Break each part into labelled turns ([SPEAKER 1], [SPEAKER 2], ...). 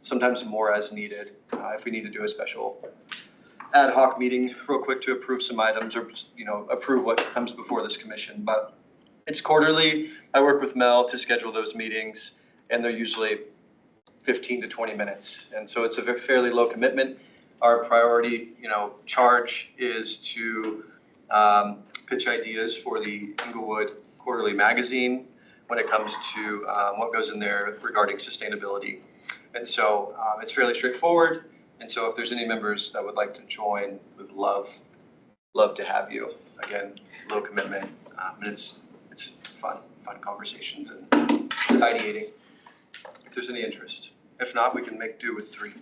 [SPEAKER 1] sometimes more as needed. If we need to do a special ad hoc meeting real quick to approve some items or, approve what comes before this commission. But it's quarterly. I work with Mel to schedule those meetings, and they're usually 15 to 20 minutes. And so it's a fairly low commitment. Our priority, charge is to pitch ideas for the Inglewood Quarterly Magazine when it comes to what goes in there regarding sustainability. And so it's fairly straightforward. And so if there's any members that would like to join, we'd love to have you. Again, low commitment, and it's fun conversations and ideating. If there's any interest. If not, we can make do with 3.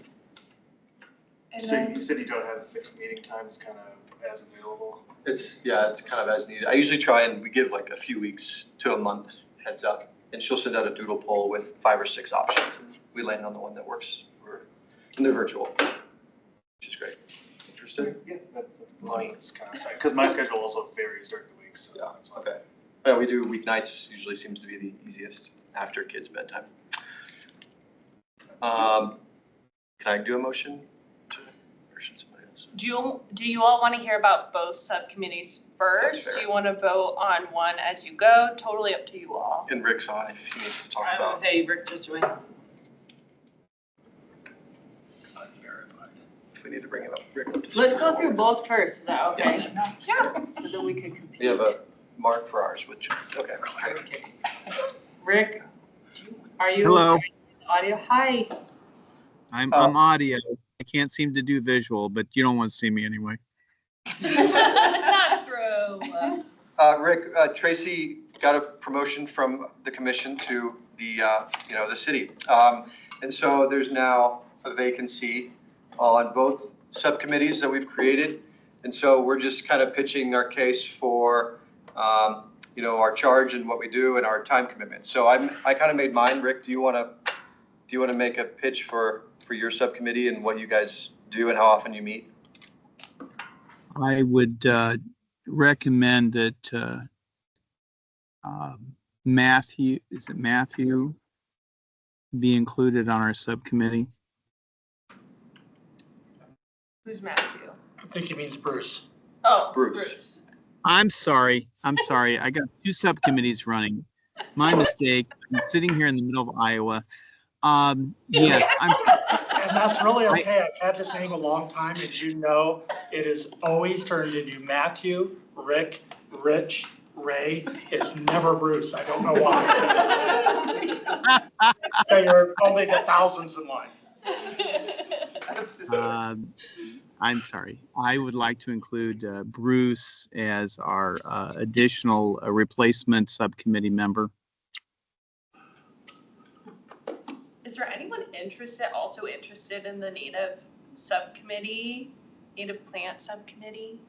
[SPEAKER 2] And you said you don't have fixed meeting times, kind of as available.
[SPEAKER 1] It's kind of as needed. I usually try and we give like a few weeks to a month heads up, and she'll send out a doodle poll with 5 or 6 options, and we land on the one that works and they're virtual, which is great. Interested?
[SPEAKER 2] Yeah, it's kind of because my schedule also varies during the week. So
[SPEAKER 1] yeah. Okay. Yeah, we do weeknights. Usually seems to be the easiest after kids' bedtime. Can I do a motion?
[SPEAKER 3] Do you all want to hear about both subcommittees first? Do you want to vote on one as you go? Totally up to you all.
[SPEAKER 1] And Rick's on if he needs to talk about.
[SPEAKER 4] I would say Rick just joined.
[SPEAKER 1] If we need to bring it up, Rick.
[SPEAKER 4] Let's go through both first. Is that okay?
[SPEAKER 3] Yeah.
[SPEAKER 4] So that we can compete.
[SPEAKER 1] We have a mark for ours, which okay.
[SPEAKER 4] Okay. Rick, are you?
[SPEAKER 5] Hello.
[SPEAKER 4] Audio. Hi.
[SPEAKER 5] I'm audio. I can't seem to do visual, but you don't want to see me anyway.
[SPEAKER 3] Not true.
[SPEAKER 1] Rick, Tracy got a promotion from the commission to the city, and so there's now a vacancy on both subcommittees that we've created, and so we're just kind of pitching our case for our charge and what we do and our time commitment. So I kind of made mine. Rick, do you want to make a pitch for your subcommittee and what you guys do and how often you meet?
[SPEAKER 5] I would recommend that Matthew be included on our subcommittee.
[SPEAKER 3] Who's Matthew?
[SPEAKER 2] I think he means Bruce.
[SPEAKER 3] Oh,
[SPEAKER 1] Bruce.
[SPEAKER 5] I'm sorry. I got 2 subcommittees running. My mistake. I'm sitting here in the middle of Iowa. Yes,
[SPEAKER 6] And that's really okay. I've had this name a long time, and it is always turned into Matthew, Rick, Rich, Ray. It's never Bruce. I don't know why. So you're only the thousands in line.
[SPEAKER 5] I'm sorry. I would like to include Bruce as our additional replacement subcommittee member.
[SPEAKER 3] Is there anyone also interested in the native plant subcommittee?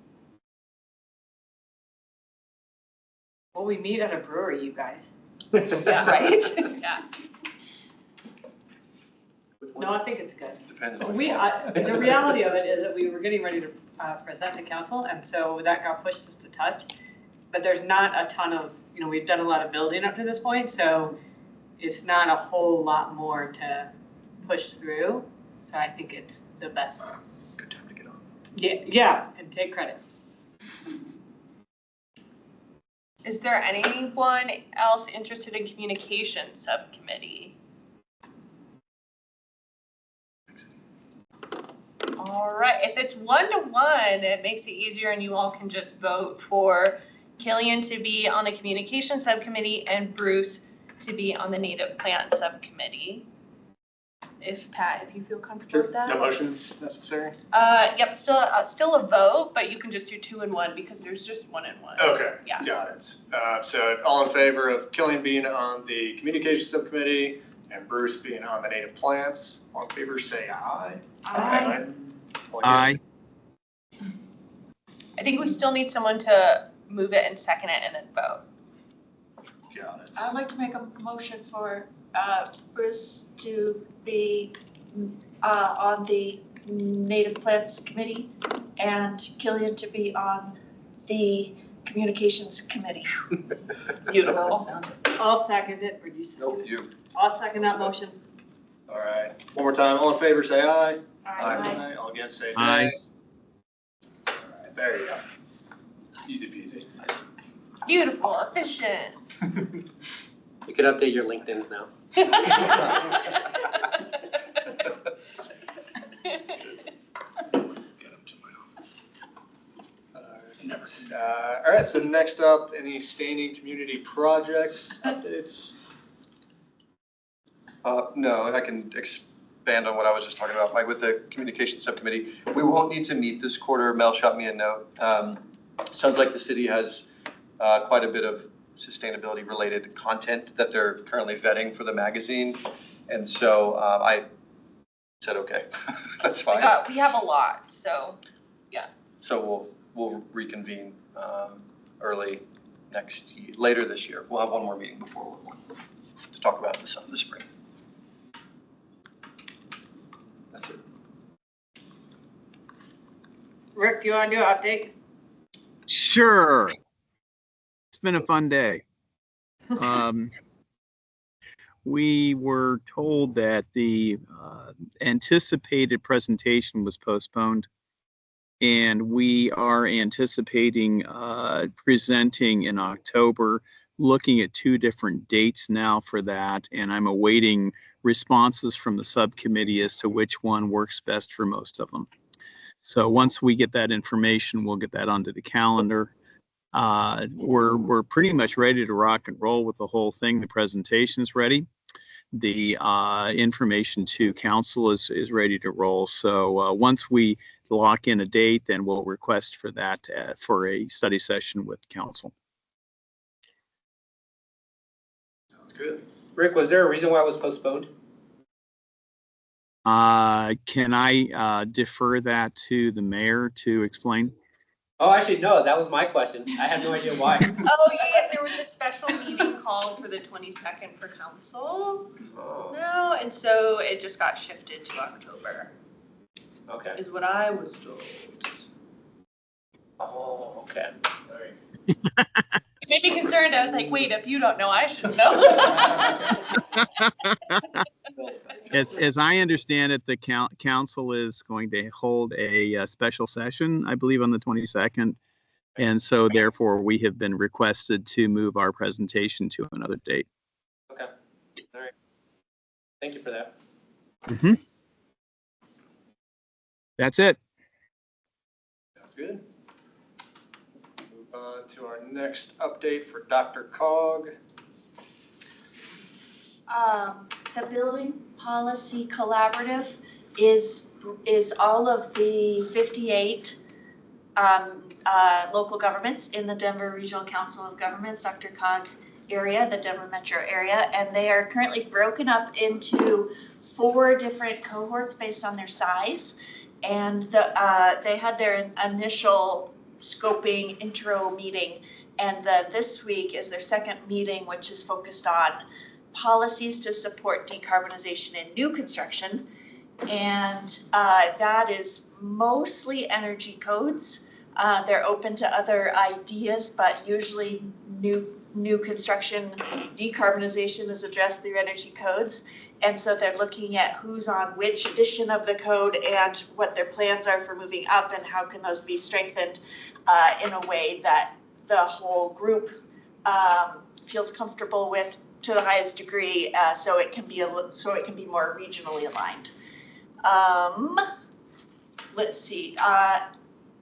[SPEAKER 4] Well, we meet at a brewery, you guys.
[SPEAKER 3] Yeah, right? Yeah.
[SPEAKER 4] No, I think it's good.
[SPEAKER 1] Depends on
[SPEAKER 4] The reality of it is that we were getting ready to present to council, and so that got pushed just a touch. But there's not a ton of, we've done a lot of building up to this point, so it's not a whole lot more to push through. So I think it's the best.
[SPEAKER 1] Good time to get on.
[SPEAKER 4] Yeah, and take credit.
[SPEAKER 3] Is there anyone else interested in communication subcommittee? All right, if it's 1-to-1, it makes it easier and you all can just vote for Killian to be on the communication subcommittee and Bruce to be on the native plant subcommittee. If you feel comfortable with that.
[SPEAKER 2] No motions necessary?
[SPEAKER 3] Yep, still a vote, but you can just do 2 and 1 because there's just 1 and 1.
[SPEAKER 2] Okay,
[SPEAKER 3] Yeah.
[SPEAKER 2] got it. So all in favor of Killian being on the communication subcommittee and Bruce being on the native plants? All in favor, say aye.
[SPEAKER 4] Aye.
[SPEAKER 2] All
[SPEAKER 5] Aye.
[SPEAKER 2] against?
[SPEAKER 3] I think we still need someone to move it and second it and then vote.
[SPEAKER 2] Got it.
[SPEAKER 7] I'd like to make a motion for Bruce to be on the Native Plants Committee and Killian to be on the Communications Committee.
[SPEAKER 3] Beautiful.
[SPEAKER 4] I'll second it, or you second
[SPEAKER 1] Nope,
[SPEAKER 4] it?
[SPEAKER 1] you.
[SPEAKER 4] I'll second that motion.
[SPEAKER 2] All right, one more time, all in favor, say aye.
[SPEAKER 7] Aye.
[SPEAKER 2] All against, say nay.
[SPEAKER 5] Aye.
[SPEAKER 2] All right, there you go. Easy peasy.
[SPEAKER 3] Beautiful, efficient.
[SPEAKER 8] You could update your LinkedIn's now.
[SPEAKER 2] All right, so next up, any standing community projects updates?
[SPEAKER 1] No, and I can expand on what I was just talking about, like with the communication subcommittee. We won't need to meet this quarter. Mel shot me a note. Sounds like the city has quite a bit of sustainability related content that they're currently vetting for the magazine. And so I said, okay, that's fine.
[SPEAKER 3] We have a lot, so.
[SPEAKER 1] So we'll reconvene early later this year. We'll have one more meeting before to talk about this spring. That's it.
[SPEAKER 4] Rick, do you want to do an update?
[SPEAKER 5] Sure. It's been a fun day. We were told that the anticipated presentation was postponed, and we are anticipating presenting in October, looking at 2 different dates now for that, and I'm awaiting responses from the subcommittee as to which one works best for most of them. So once we get that information, we'll get that onto the calendar. We're pretty much ready to rock and roll with the whole thing. The presentation's ready. The information to council is ready to roll. So once we lock in a date, then we'll request for that for a study session with council.
[SPEAKER 2] Sounds good.
[SPEAKER 8] Rick, was there a reason why it was postponed?
[SPEAKER 5] Can I defer that to the mayor to explain?
[SPEAKER 8] Oh, actually, no, that was my question. I have no idea why.
[SPEAKER 3] Oh, yeah, there was a special meeting called for the 22nd for council. No, and so it just got shifted to October,
[SPEAKER 8] Okay.
[SPEAKER 3] is what I was told.
[SPEAKER 8] Oh, okay. All right.
[SPEAKER 3] It made me concerned. I was like, wait, if you don't know, I should know.
[SPEAKER 5] As I understand it, the council is going to hold a special session, I believe, on the 22nd. And so therefore, we have been requested to move our presentation to another date.
[SPEAKER 8] Okay. All right. Thank you for that.
[SPEAKER 5] Mm-hmm. That's it.
[SPEAKER 2] Sounds good. Move on to our next update for Dr. Cog.
[SPEAKER 7] The Building Policy Collaborative is all of the 58 local governments in the Denver Regional Council of Governments, Dr. Cog area, the Denver metro area, and they are currently broken up into 4 different cohorts based on their size. And they had their initial scoping intro meeting, and this week is their second meeting, which is focused on policies to support decarbonization in new construction. And that is mostly energy codes. They're open to other ideas, but usually new construction decarbonization is addressed through energy codes. And so they're looking at who's on which edition of the code and what their plans are for moving up and how can those be strengthened in a way that the whole group feels comfortable with to the highest degree, so it can be more regionally aligned. Let's see.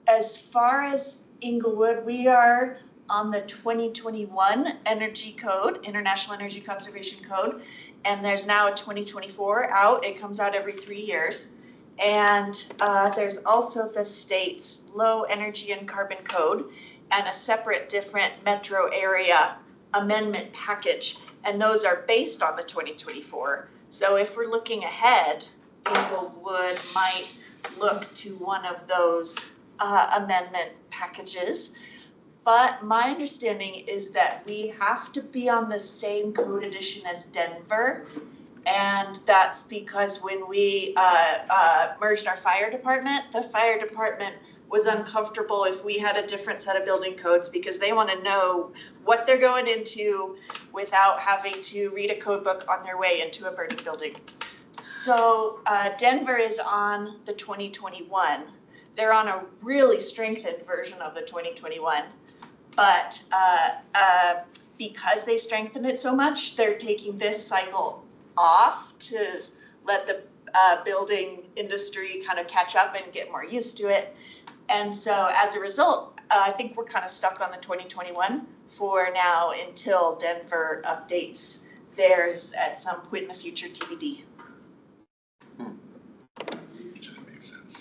[SPEAKER 7] As far as Inglewood, we are on the 2021 Energy Code, International Energy Conservation Code, and there's now a 2024 out. It comes out every 3 years. And there's also the state's Low Energy and Carbon Code and a separate different metro area amendment package. And those are based on the 2024. So if we're looking ahead, Inglewood might look to one of those amendment packages. But my understanding is that we have to be on the same code edition as Denver. And that's because when we merged our fire department, the fire department was uncomfortable if we had a different set of building codes because they want to know what they're going into without having to read a code book on their way into a burning building. So Denver is on the 2021. They're on a really strengthened version of the 2021. But because they strengthened it so much, they're taking this cycle off to let the building industry kind of catch up and get more used to it. And so as a result, I think we're kind of stuck on the 2021 for now until Denver updates theirs at some point in the future, TBD.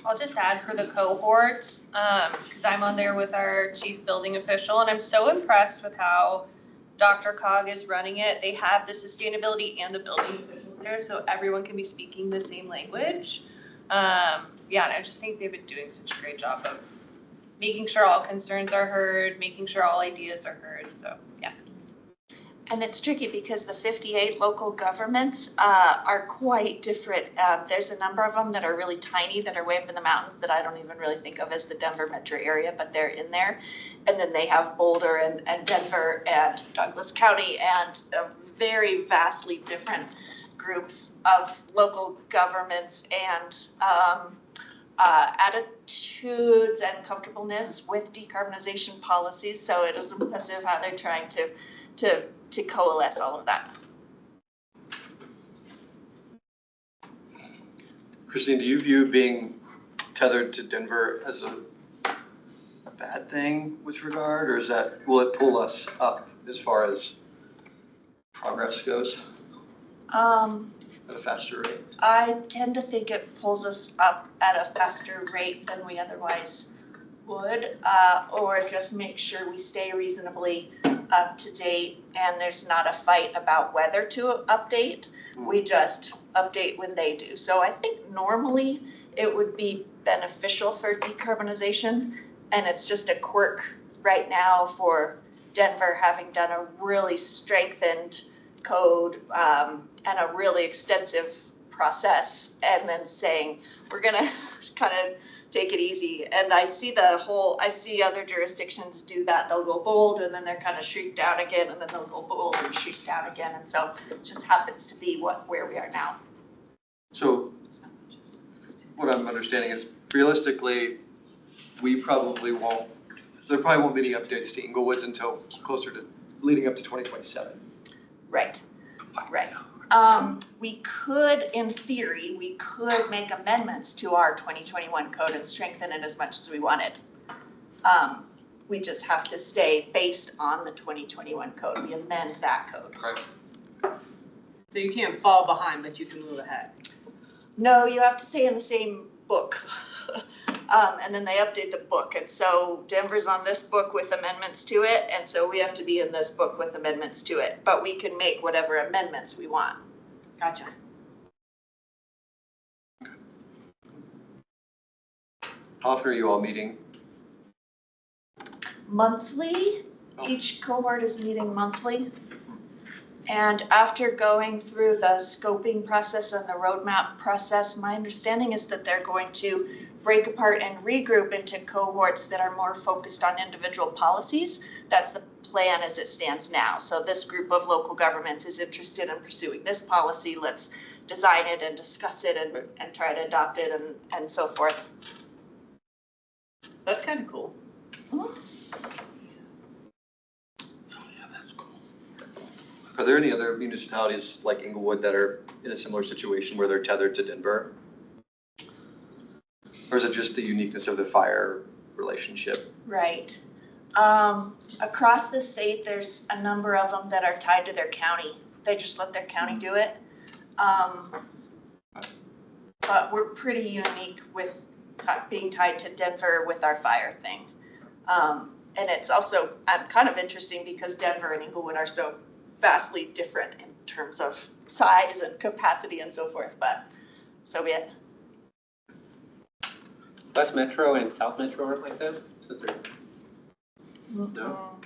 [SPEAKER 3] I'll just add for the cohorts, because I'm on there with our chief building official, and I'm so impressed with how Dr. Cog is running it. They have the sustainability and the building officials there, so everyone can be speaking the same language. Yeah, and I just think they've been doing such a great job of making sure all concerns are heard, making sure all ideas are heard, so, yeah.
[SPEAKER 7] And it's tricky because the 58 local governments are quite different. There's a number of them that are really tiny, that are way up in the mountains that I don't even really think of as the Denver metro area, but they're in there. And then they have Boulder and Denver and Douglas County and very vastly different groups of local governments and attitudes and comfortableness with decarbonization policies. So it is impressive how they're trying to coalesce all of that.
[SPEAKER 1] Christine, do you view being tethered to Denver as a bad thing with regard, or is that, will it pull us up as far as progress goes at a faster rate?
[SPEAKER 7] I tend to think it pulls us up at a faster rate than we otherwise would, or just make sure we stay reasonably up to date and there's not a fight about whether to update. We just update when they do. So I think normally it would be beneficial for decarbonization, and it's just a quirk right now for Denver having done a really strengthened code and a really extensive process, and then saying we're gonna kind of take it easy. And I see other jurisdictions do that. They'll go bold and then they're kind of shriek down again, and then they'll go bold and shriek down again. And so it just happens to be where we are now.
[SPEAKER 1] So what I'm understanding is realistically, there probably won't be any updates to Inglewoods until closer to leading up to 2027.
[SPEAKER 7] Right. We could, in theory, make amendments to our 2021 code and strengthen it as much as we wanted. We just have to stay based on the 2021 code. We amend that code.
[SPEAKER 1] Right.
[SPEAKER 4] So you can't fall behind, but you can move ahead.
[SPEAKER 7] No, you have to stay in the same book. And then they update the book. And so Denver's on this book with amendments to it. And so we have to be in this book with amendments to it. But we can make whatever amendments we want.
[SPEAKER 4] Gotcha.
[SPEAKER 1] How often are you all meeting?
[SPEAKER 7] Monthly.
[SPEAKER 1] Oh.
[SPEAKER 7] Each cohort is meeting monthly. And after going through the scoping process and the roadmap process, my understanding is that they're going to break apart and regroup into cohorts that are more focused on individual policies. That's the plan as it stands now. So this group of local governments is interested in pursuing this policy. Let's design it and discuss it and try to adopt it and so forth.
[SPEAKER 4] That's kind of cool.
[SPEAKER 1] Are there any other municipalities like Inglewood that are in a similar situation where they're tethered to Denver? Or is it just the uniqueness of the fire relationship?
[SPEAKER 7] Right. Across the state, there's a number of them that are tied to their county. They just let their county do it. But we're pretty unique with being tied to Denver with our fire thing. And it's also kind of interesting because Denver and Inglewood are so vastly different in terms of size and capacity and so forth, but so be it.
[SPEAKER 8] West Metro and South Metro aren't like that? Since they're, no?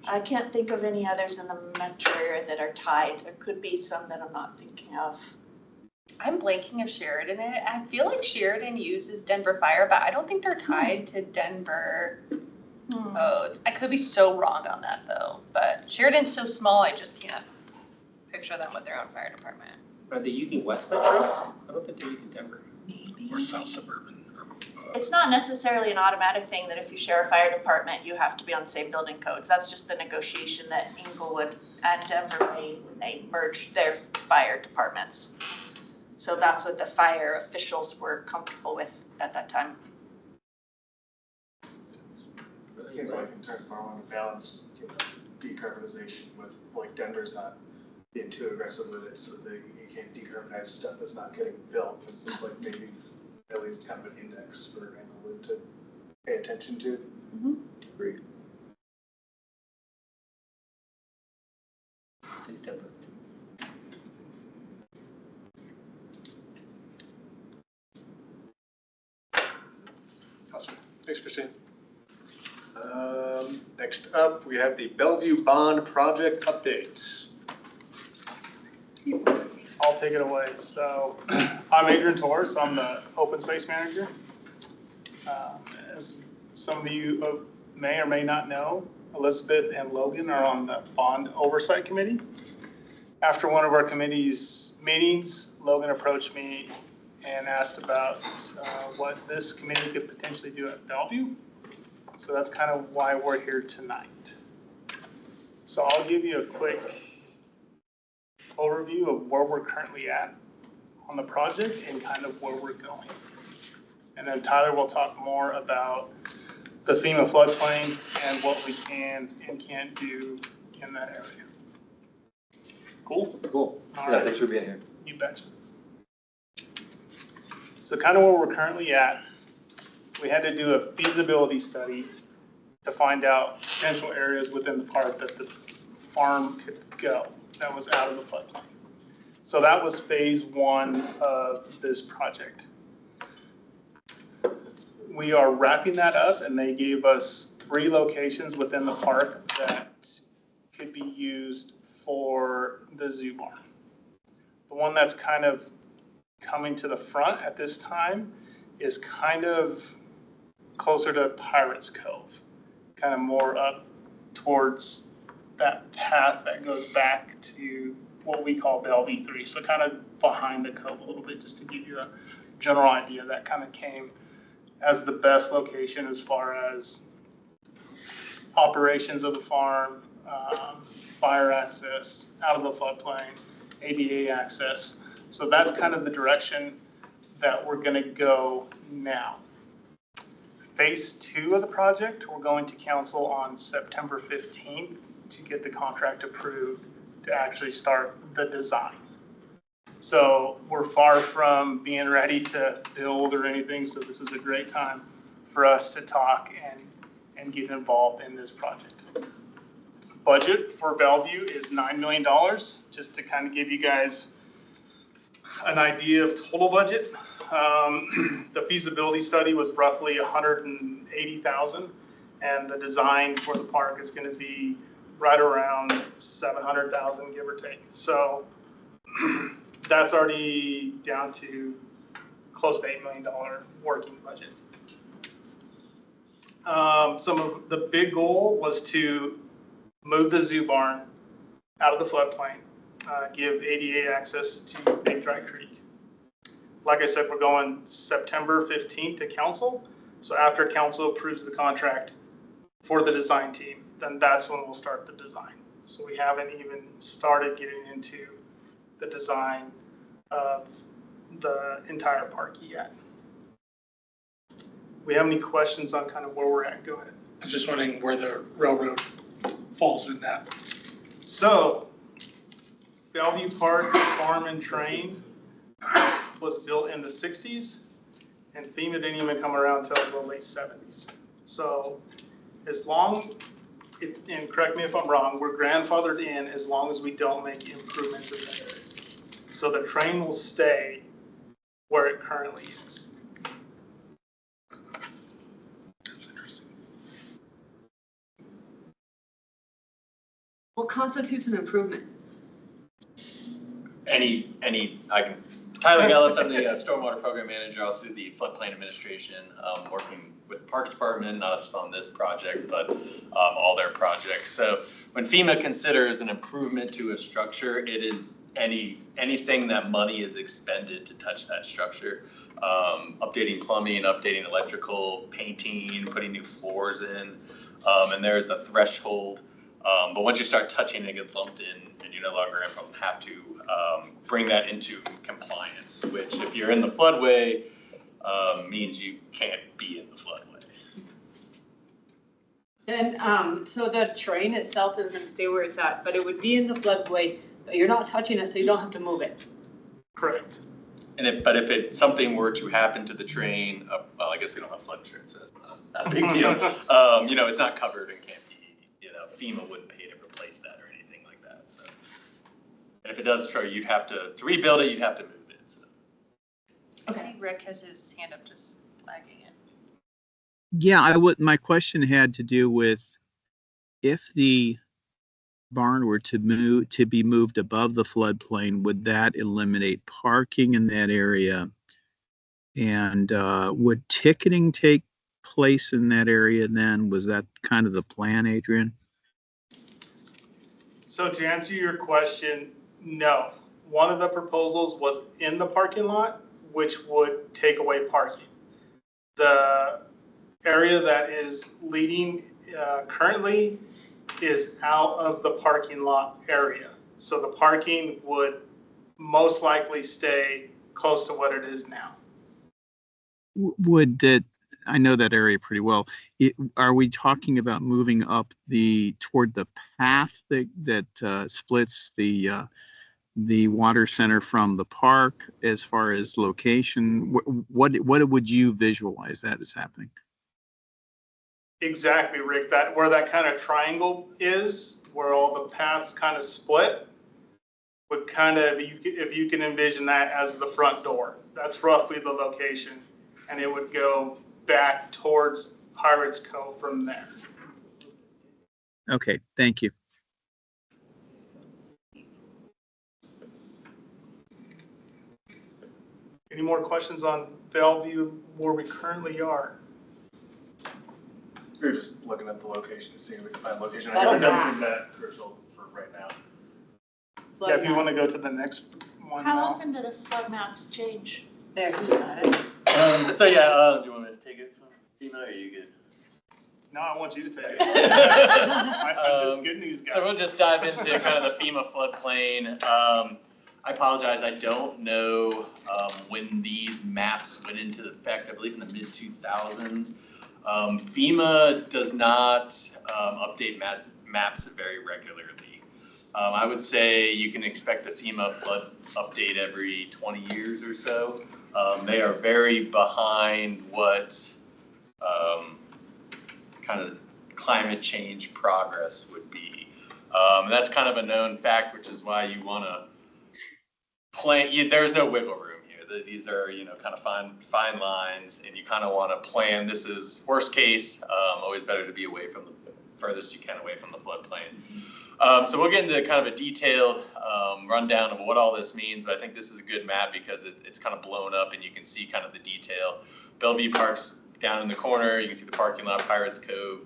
[SPEAKER 7] I can't think of any others in the metro area that are tied. There could be some that I'm not thinking of.
[SPEAKER 3] I'm blanking of Sheridan. I feel like Sheridan uses Denver Fire, but I don't think they're tied to Denver codes. I could be so wrong on that though, but Sheridan's so small, I just can't picture them with their own fire department.
[SPEAKER 8] Are they using West Metro? I don't think they're using Denver.
[SPEAKER 6] Or South Suburban.
[SPEAKER 7] It's not necessarily an automatic thing that if you share a fire department, you have to be on the same building codes. That's just the negotiation that Inglewood and Denver made when they merged their fire departments. So that's what the fire officials were comfortable with at that time.
[SPEAKER 9] It seems like in terms of I want to balance, you know, decarbonization with, like Denver's not being too aggressive with it, so you can't decarbonize stuff that's not getting built. It seems like maybe at least have an index for Englewood to pay attention to.
[SPEAKER 8] Agreed. It's Denver.
[SPEAKER 2] Awesome. Thanks, Christine. Next up, we have the Bellevue Bond Project update.
[SPEAKER 10] I'll take it away. So I'm Adrian Torres. I'm the open space manager. As some of you may or may not know, Elizabeth and Logan are on the bond oversight committee. After one of our committee's meetings, Logan approached me and asked about what this committee could potentially do at Bellevue. So that's kind of why we're here tonight. So I'll give you a quick overview of where we're currently at on the project and kind of where we're going. And then Tyler will talk more about the FEMA floodplain and what we can and can't do in that area. Cool?
[SPEAKER 8] Cool.
[SPEAKER 10] All
[SPEAKER 8] Yeah,
[SPEAKER 10] right.
[SPEAKER 8] thanks for being here.
[SPEAKER 10] You betcha. So kind of where we're currently at, we had to do a feasibility study to find out potential areas within the park that the farm could go that was out of the floodplain. So that was phase one of this project. We are wrapping that up, and they gave us 3 locations within the park that could be used for the zoo barn. The one that's kind of coming to the front at this time is kind of closer to Pirates Cove, kind of more up towards that path that goes back to what we call Bellevue 3. So kind of behind the cove a little bit, just to give you a general idea. That kind of came as the best location as far as operations of the farm, fire access, out of the floodplain, ADA access. So that's kind of the direction that we're gonna go now. Phase 2 of the project, we're going to council on September 15th to get the contract approved to actually start the design. So we're far from being ready to build or anything, so this is a great time for us to talk and get involved in this project. Budget for Bellevue is $9 million, just to kind of give you guys an idea of total budget. The feasibility study was roughly $180,000, and the design for the park is going to be right around $700,000, give or take. So that's already down to close to $8 million working budget. Some of the big goal was to move the zoo barn out of the floodplain, give ADA access to Big Dry Creek. Like I said, we're going September 15th to council. So after council approves the contract for the design team, then that's when we'll start the design. So we haven't even started getting into the design of the entire park yet. We have any questions on kind of where we're at? Go ahead.
[SPEAKER 6] I was just wondering where the railroad falls in that.
[SPEAKER 10] So Bellevue Park Farm and Train was built in the 60s, and FEMA didn't even come around until the late 70s. So as long, and correct me if I'm wrong, we're grandfathered in as long as we don't make improvements in that area. So the train will stay where it currently is.
[SPEAKER 6] That's interesting.
[SPEAKER 4] What constitutes an improvement?
[SPEAKER 11] I can, Tyler Gellis, I'm the Stormwater Program Manager, also do the floodplain administration, working with the Parks Department, not just on this project, but all their projects. So when FEMA considers an improvement to a structure, it is anything that money is expended to touch that structure. Updating plumbing, updating electrical, painting, putting new floors in, and there's a threshold. But once you start touching, it gets lumped in, and you no longer have to bring that into compliance, which if you're in the floodway, means you can't be in the floodway.
[SPEAKER 4] And so the terrain itself is gonna stay where it's at, but it would be in the floodway, but you're not touching it, so you don't have to move it.
[SPEAKER 10] Correct.
[SPEAKER 11] And but if something were to happen to the train, well, I guess we don't have flood insurance, so that's not a big deal. You know, it's not covered and can't be, you know, FEMA wouldn't pay to replace that or anything like that, so. And if it does destroy, you'd have to rebuild it, you'd have to move it, so.
[SPEAKER 3] I see Rick has his hand up, just flagging it.
[SPEAKER 5] Yeah, my question had to do with if the barn were to be moved above the floodplain, would that eliminate parking in that area? And would ticketing take place in that area then? Was that kind of the plan, Adrian?
[SPEAKER 10] So to answer your question, no. One of the proposals was in the parking lot, which would take away parking. The area that is leading currently is out of the parking lot area. So the parking would most likely stay close to what it is now.
[SPEAKER 5] Would that, I know that area pretty well. Are we talking about moving up toward the path that splits the water center from the park as far as location? What would you visualize that as happening?
[SPEAKER 10] Exactly, Rick. Where that kind of triangle is, where all the paths kind of split, would kind of, if you can envision that as the front door. That's roughly the location, and it would go back towards Pirates Cove from there.
[SPEAKER 5] Okay, thank you.
[SPEAKER 10] Any more questions on Bellevue, where we currently are?
[SPEAKER 9] We were just looking at the location, seeing if we can find a location.
[SPEAKER 4] That'll
[SPEAKER 9] It doesn't seem that crucial for right now.
[SPEAKER 10] Yeah, if you want to go to the next one
[SPEAKER 7] How
[SPEAKER 10] now.
[SPEAKER 7] often do the flood maps change?
[SPEAKER 4] There, you got it.
[SPEAKER 11] So yeah, do you want me to take it from FEMA, or are you good?
[SPEAKER 10] No, I want you to take it. I'm just good news guy.
[SPEAKER 11] So we'll just dive into kind of the FEMA floodplain. I apologize, I don't know when these maps went into effect, I believe in the mid-2000s. FEMA does not update maps very regularly. I would say you can expect a FEMA flood update every 20 years or so. They are very behind what kind of climate change progress would be. That's kind of a known fact, which is why you want to plan. There's no wiggle room here. These are, you know, kind of fine lines, and you kind of want to plan. This is worst case. Always better to be away from the furthest you can away from the floodplain. So we'll get into kind of a detailed rundown of what all this means, but I think this is a good map because it's kind of blown up and you can see kind of the detail. Bellevue Park's down in the corner. You can see the parking lot, Pirates Cove,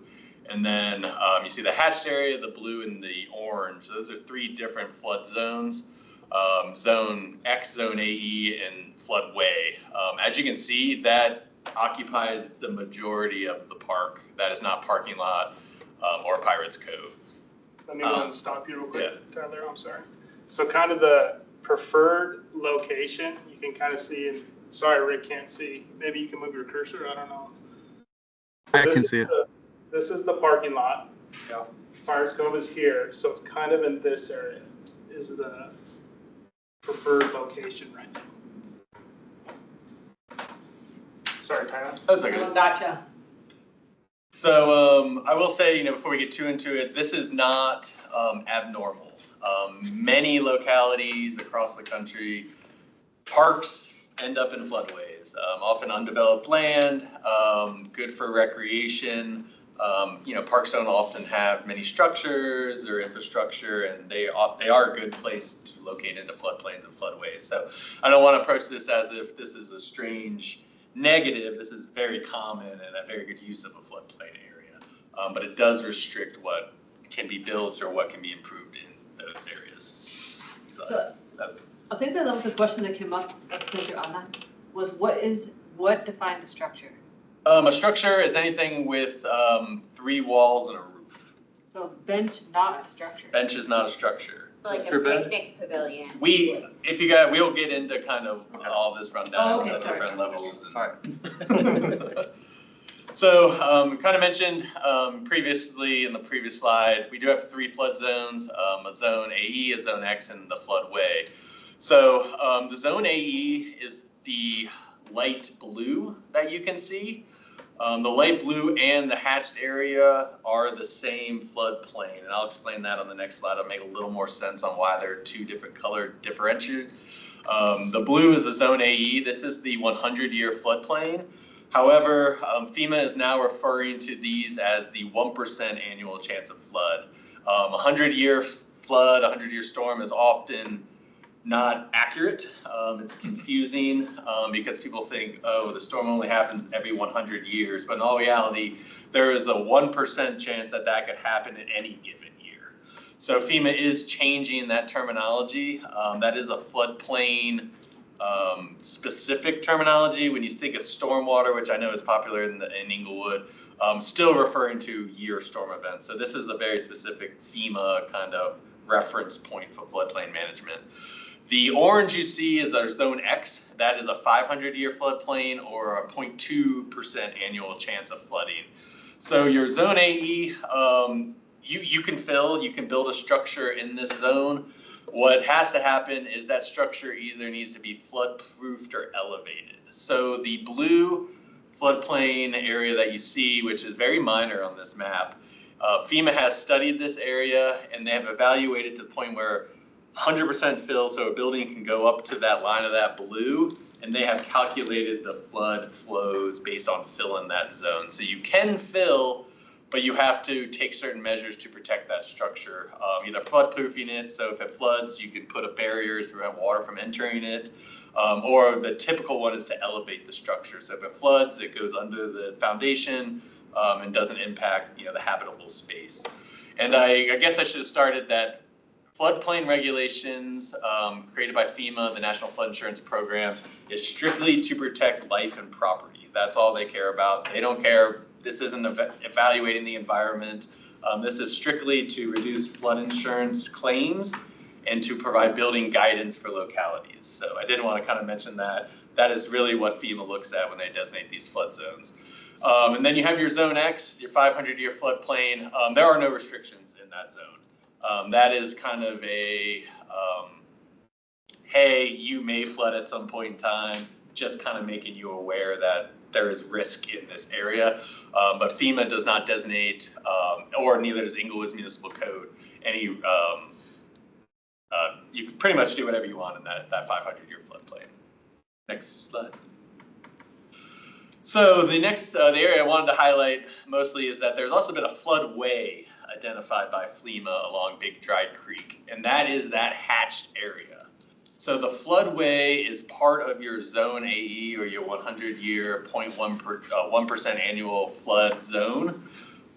[SPEAKER 11] and then you see the hatched area, the blue and the orange. So those are three different flood zones. Zone X, Zone AE, and floodway. As you can see, that occupies the majority of the park. That is not parking lot or Pirates Cove.
[SPEAKER 10] Let me go and stop you real quick, Tyler, I'm sorry. So kind of the preferred location, you can kind of see, and sorry, Rick can't see. Maybe you can move your cursor, I don't know.
[SPEAKER 5] I can see it.
[SPEAKER 10] This is the parking lot.
[SPEAKER 9] Yeah.
[SPEAKER 10] Pirates Cove is here, so it's kind of in this area is the preferred location right now. Sorry, Tyler.
[SPEAKER 11] That's okay.
[SPEAKER 4] Oh, gotcha.
[SPEAKER 11] So I will say, you know, before we get too into it, this is not abnormal. Many localities across the country, parks end up in floodways, often undeveloped land, good for recreation. You know, parks don't often have many structures or infrastructure, and they are a good place to locate into floodplains and floodways. So I don't want to approach this as if this is a strange negative, this is very common and a very good use of a floodplain area. But it does restrict what can be built or what can be improved in those areas.
[SPEAKER 4] So I think that was a question that came up at Center on that, was what defines a structure?
[SPEAKER 11] A structure is anything with 3 walls and a roof.
[SPEAKER 4] So bench, not a structure.
[SPEAKER 11] Bench is not a structure.
[SPEAKER 12] Like a
[SPEAKER 1] For Ben?
[SPEAKER 12] picnic pavilion.
[SPEAKER 11] We'll get into kind of all this rundown
[SPEAKER 4] Oh, okay,
[SPEAKER 11] at the
[SPEAKER 4] sorry.
[SPEAKER 11] different levels. And
[SPEAKER 1] All right.
[SPEAKER 11] So, kind of mentioned previously in the previous slide, we do have 3 flood zones, a zone AE, a zone X, and the floodway. So the zone AE is the light blue that you can see. The light blue and the hatched area are the same floodplain, and I'll explain that on the next slide. I'll make a little more sense on why they're 2 different color differentiated. The blue is the zone AE. This is the 100-year floodplain. However, FEMA is now referring to these as the 1% annual chance of flood. 100-year flood, 100-year storm is often not accurate. It's confusing because people think, oh, the storm only happens every 100 years. But in all reality, there is a 1% chance that that could happen in any given year. So FEMA is changing that terminology. That is a floodplain specific terminology. When you think of stormwater, which I know is popular in Inglewood, still referring to year storm events. So this is a very specific FEMA kind of reference point for floodplain management. The orange you see is our zone X. That is a 500-year floodplain or a 0.2% annual chance of flooding. So your zone AE, you can build a structure in this zone. What has to happen is that structure either needs to be flood-proofed or elevated. So the blue floodplain area that you see, which is very minor on this map, FEMA has studied this area and they have evaluated to the point where 100% fill, so a building can go up to that line of that blue, and they have calculated the flood flows based on fill in that zone. So you can fill, but you have to take certain measures to protect that structure. Either flood proofing it, so if it floods, you can put up barriers to prevent water from entering it, or the typical one is to elevate the structure. So if it floods, it goes under the foundation and doesn't impact the habitable space. And I guess I should have started that floodplain regulations created by FEMA, the National Flood Insurance Program, is strictly to protect life and property. That's all they care about. They don't care. This isn't evaluating the environment. This is strictly to reduce flood insurance claims and to provide building guidance for localities. So I did want to kind of mention that. That is really what FEMA looks at when they designate these flood zones. And then you have your zone X, your 500-year floodplain. There are no restrictions in that zone. That is kind of a, hey, you may flood at some point in time, just kind of making you aware that there is risk in this area. But FEMA does not designate, or neither does Inglewood's municipal code, any, you can pretty much do whatever you want in that 500-year floodplain. Next slide. So the next, the area I wanted to highlight mostly is that there's also been a floodway identified by FEMA along Big Dry Creek, and that is that hatched area. So the floodway is part of your zone AE or your 100-year 1% annual flood zone.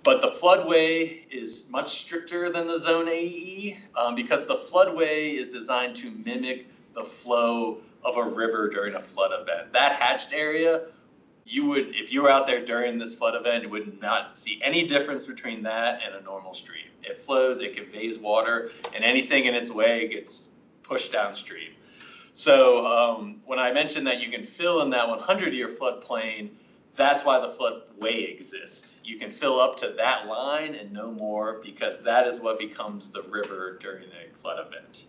[SPEAKER 11] But the floodway is much stricter than the zone AE because the floodway is designed to mimic the flow of a river during a flood event. That hatched area, if you were out there during this flood event, you would not see any difference between that and a normal stream. It flows, it conveys water, and anything in its way gets pushed downstream. So when I mentioned that you can fill in that 100-year floodplain, that's why the floodway exists. You can fill up to that line and no more because that is what becomes the river during a flood event.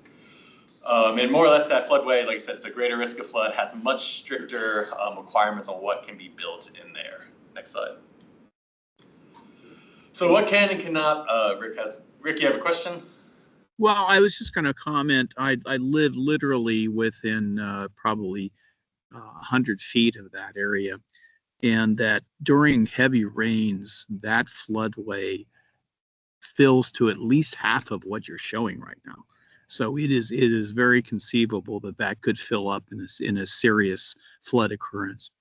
[SPEAKER 11] And more or less that floodway, like I said, it's a greater risk of flood, has much stricter requirements on what can be built in there. Next slide. So what can and cannot, Rick, you have a question?
[SPEAKER 5] Well, I was just going to comment. I live literally within probably 100 feet of that area, and that during heavy rains, that floodway fills to at least half of what you're showing right now. So it is very conceivable that that could fill up in a serious flood occurrence.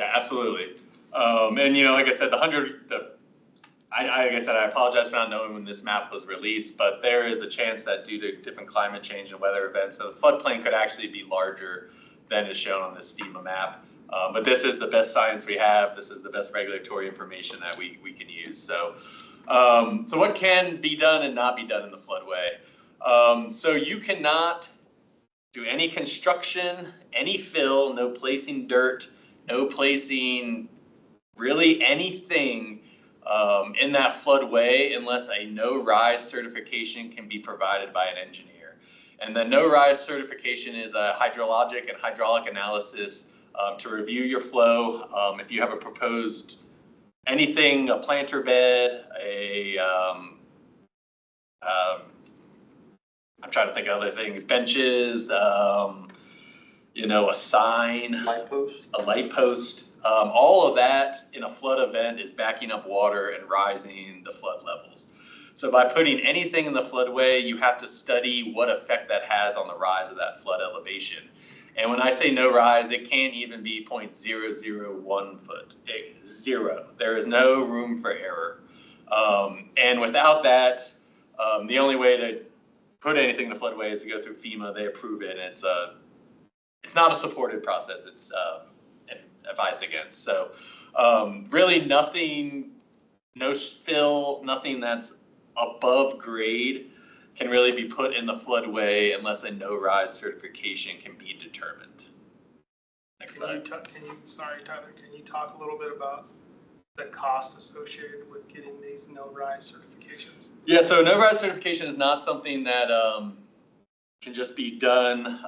[SPEAKER 11] Yeah, absolutely. And you know, like I said, like I said, I apologize for not knowing when this map was released, but there is a chance that due to different climate change and weather events, the floodplain could actually be larger than is shown on this FEMA map. But this is the best science we have. This is the best regulatory information that we can use. So, so what can be done and not be done in the floodway? So you cannot do any construction, any fill, no placing dirt, no placing really anything in that floodway unless a no-rise certification can be provided by an engineer. And the no-rise certification is a hydrologic and hydraulic analysis to review your flow. If you have a proposed anything, a planter bed, I'm trying to think of other things, benches, you know, a sign.
[SPEAKER 1] Light post?
[SPEAKER 11] A light post. All of that in a flood event is backing up water and rising the flood levels. So by putting anything in the floodway, you have to study what effect that has on the rise of that flood elevation. And when I say no rise, it can't even be 0.001 foot, zero. There is no room for error. And without that, the only way to put anything in the floodway is to go through FEMA. They approve it, and it's not a supported process. It's advised against. So really nothing, no fill, nothing that's above grade can really be put in the floodway unless a no-rise certification can be determined. Next slide.
[SPEAKER 10] Sorry, Tyler, can you talk a little bit about the cost associated with getting these no-rise certifications?
[SPEAKER 11] Yeah, so no-rise certification is not something that can just be done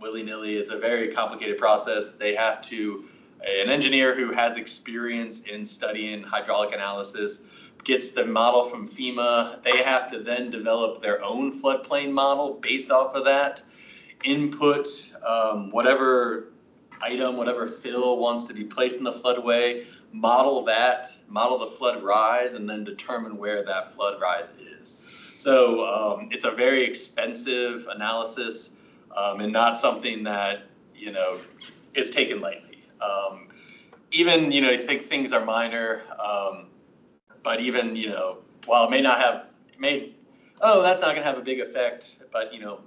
[SPEAKER 11] willy-nilly. It's a very complicated process. They have to, an engineer who has experience in studying hydraulic analysis gets the model from FEMA. They have to then develop their own floodplain model based off of that, input whatever item, whatever fill wants to be placed in the floodway, model that, model the flood rise, and then determine where that flood rise is. So it's a very expensive analysis and not something that, you know, is taken lightly. Even, you know, you think things are minor, but even, you know, while it may not have, that's not gonna have a big effect, but, you know,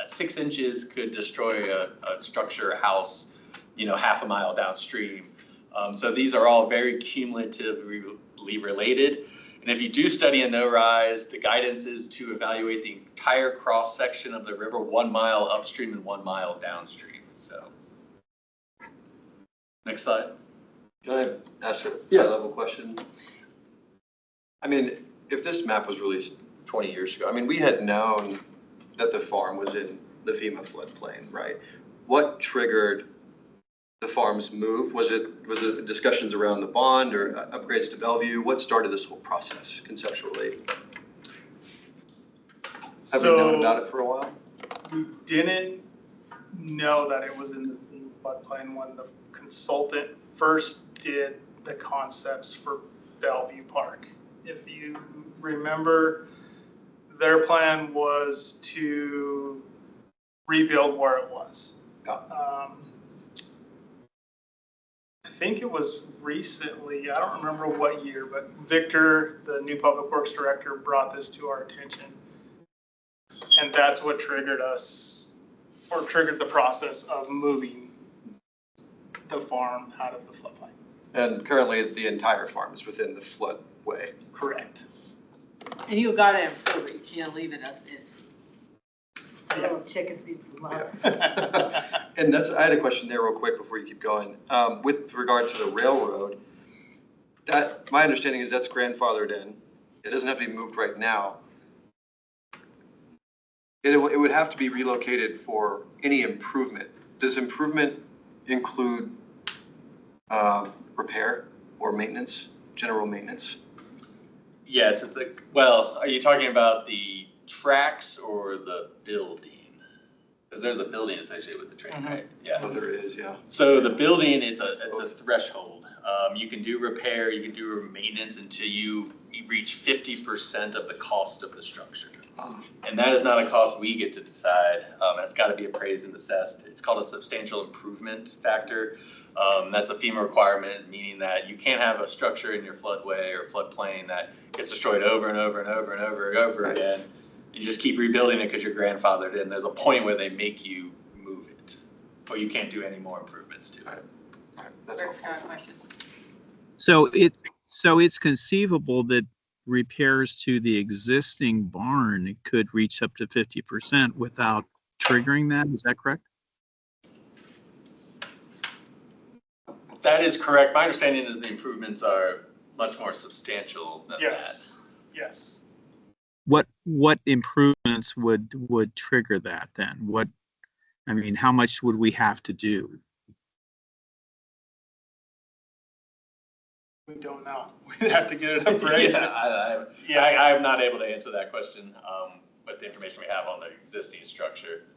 [SPEAKER 11] 6 inches could destroy a structure, a house, you know, half a mile downstream. So these are all very cumulatively related. And if you do study a no-rise, the guidance is to evaluate the entire cross-section of the river 1 mile upstream and 1 mile downstream. So, next slide.
[SPEAKER 1] Can I ask a high-level question? I mean, if this map was released 20 years ago, I mean, we had known that the farm was in the FEMA floodplain, right? What triggered the farm's move? Was it discussions around the bond or upgrades to Bellevue? What started this whole process conceptually? Have we known about it for a while?
[SPEAKER 10] We didn't know that it was in the floodplain when the consultant first did the concepts for Bellevue Park. If you remember, their plan was to rebuild where it was.
[SPEAKER 1] Yeah.
[SPEAKER 10] I think it was recently, I don't remember what year, but Victor, the new public works director, brought this to our attention. And that's what triggered us, or triggered the process of moving the farm out of the floodplain.
[SPEAKER 1] And currently the entire farm is within the floodway.
[SPEAKER 10] Correct.
[SPEAKER 4] And you gotta improve it, you can't leave it as is.
[SPEAKER 7] Little chickens need some love.
[SPEAKER 1] And I had a question there real quick before you keep going. With regard to the railroad, my understanding is that's grandfathered in. It doesn't have to be moved right now. It would have to be relocated for any improvement. Does improvement include repair or maintenance, general maintenance?
[SPEAKER 11] Yes, well, are you talking about the tracks or the building? Because there's a building associated with the train, right? Yeah.
[SPEAKER 1] Oh, there is, yeah.
[SPEAKER 11] So the building, it's a threshold. You can do repair, you can do maintenance until you reach 50% of the cost of the structure. And that is not a cost we get to decide. It's got to be appraised and assessed. It's called a substantial improvement factor. That's a FEMA requirement, meaning that you can't have a structure in your floodway or floodplain that gets destroyed over and over and over and over and over again. You just keep rebuilding it because you're grandfathered in. There's a point where they make you move it, or you can't do any more improvements to it.
[SPEAKER 2] That's
[SPEAKER 4] Rick's
[SPEAKER 2] helpful.
[SPEAKER 4] got a question.
[SPEAKER 5] So it's conceivable that repairs to the existing barn could reach up to 50% without triggering that. Is that correct?
[SPEAKER 11] That is correct. My understanding is the improvements are much more substantial than that.
[SPEAKER 10] Yes, yes.
[SPEAKER 5] What improvements would trigger that then? How much would we have to do?
[SPEAKER 10] We don't know. We'd have to get it appraised.
[SPEAKER 11] I'm not able to answer that question with the information we have on the existing structure.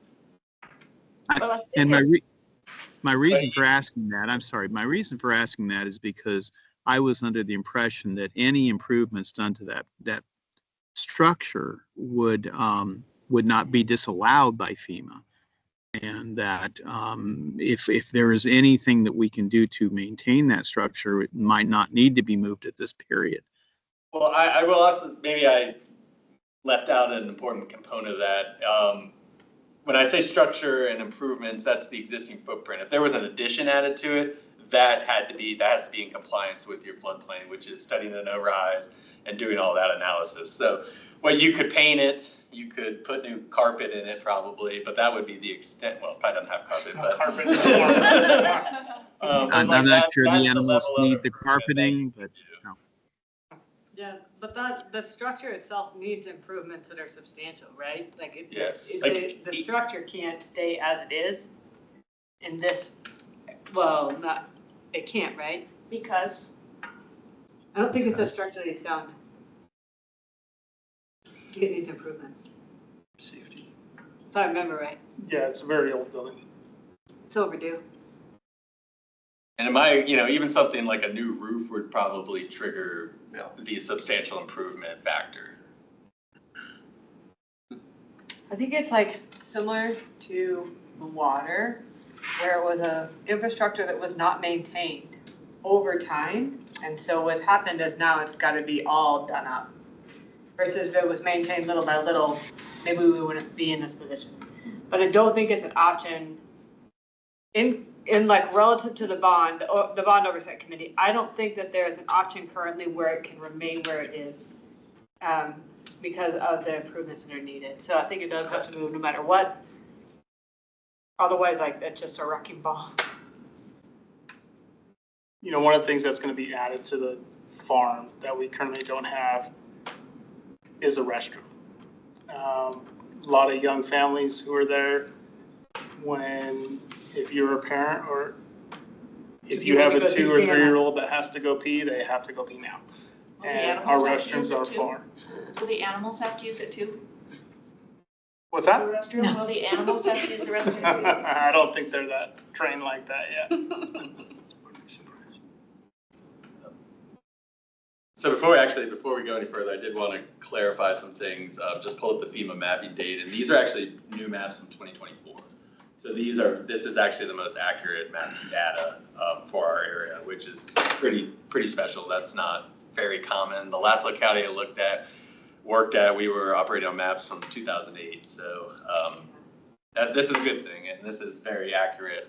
[SPEAKER 5] And my reason for asking that is because I was under the impression that any improvements done to that structure would not be disallowed by FEMA, and that if there is anything that we can do to maintain that structure, it might not need to be moved at this period.
[SPEAKER 11] Well, I will also, maybe I left out an important component of that. When I say structure and improvements, that's the existing footprint. If there was an addition added to it, that has to be in compliance with your floodplain, which is studying the no-rise and doing all that analysis. So, well, you could paint it, you could put new carpet in it probably, but that would be the extent. Well, it probably doesn't have carpet, but.
[SPEAKER 10] Carpet.
[SPEAKER 5] I'm not sure the animals need the carpeting, but no.
[SPEAKER 4] Yeah, but the structure itself needs improvements that are substantial, right? Like
[SPEAKER 11] Yes.
[SPEAKER 4] the structure can't stay as it is in this, it can't, right?
[SPEAKER 7] Because
[SPEAKER 4] I don't think it's a structurally sound. It needs improvements,
[SPEAKER 10] Safety.
[SPEAKER 4] if I remember right.
[SPEAKER 10] Yeah, it's a very old building.
[SPEAKER 4] It's overdue.
[SPEAKER 11] And even something like a new roof would probably trigger the substantial improvement factor.
[SPEAKER 4] I think it's like similar to the water, where it was a infrastructure that was not maintained over time. And so what's happened is now it's got to be all done up. Versus if it was maintained little by little, maybe we wouldn't be in this position. But I don't think it's an option in like relative to the bond oversight committee. I don't think that there is an option currently where it can remain where it is because of the improvements that are needed. So I think it does have to move no matter what. Otherwise, like, it's just a wrecking ball.
[SPEAKER 10] One of the things that's going to be added to the farm that we currently don't have is a restroom. A lot of young families who are there, if you're a parent or if you have a 2 or 3-year-old that has to go pee, they have to go pee now. And our restrooms are far.
[SPEAKER 7] will the animals have to use it too?
[SPEAKER 10] What's
[SPEAKER 7] The
[SPEAKER 10] that?
[SPEAKER 7] restroom, will the animals have to use the restroom?
[SPEAKER 10] I don't think they're that trained like that yet.
[SPEAKER 11] So before we go any further, I did want to clarify some things. Just pull up the FEMA mapping data, and these are actually new maps from 2024. So this is actually the most accurate mapping data for our area, which is pretty special. That's not very common. The last locality I worked at, we were operating on maps from 2008. So this is a good thing, and this is very accurate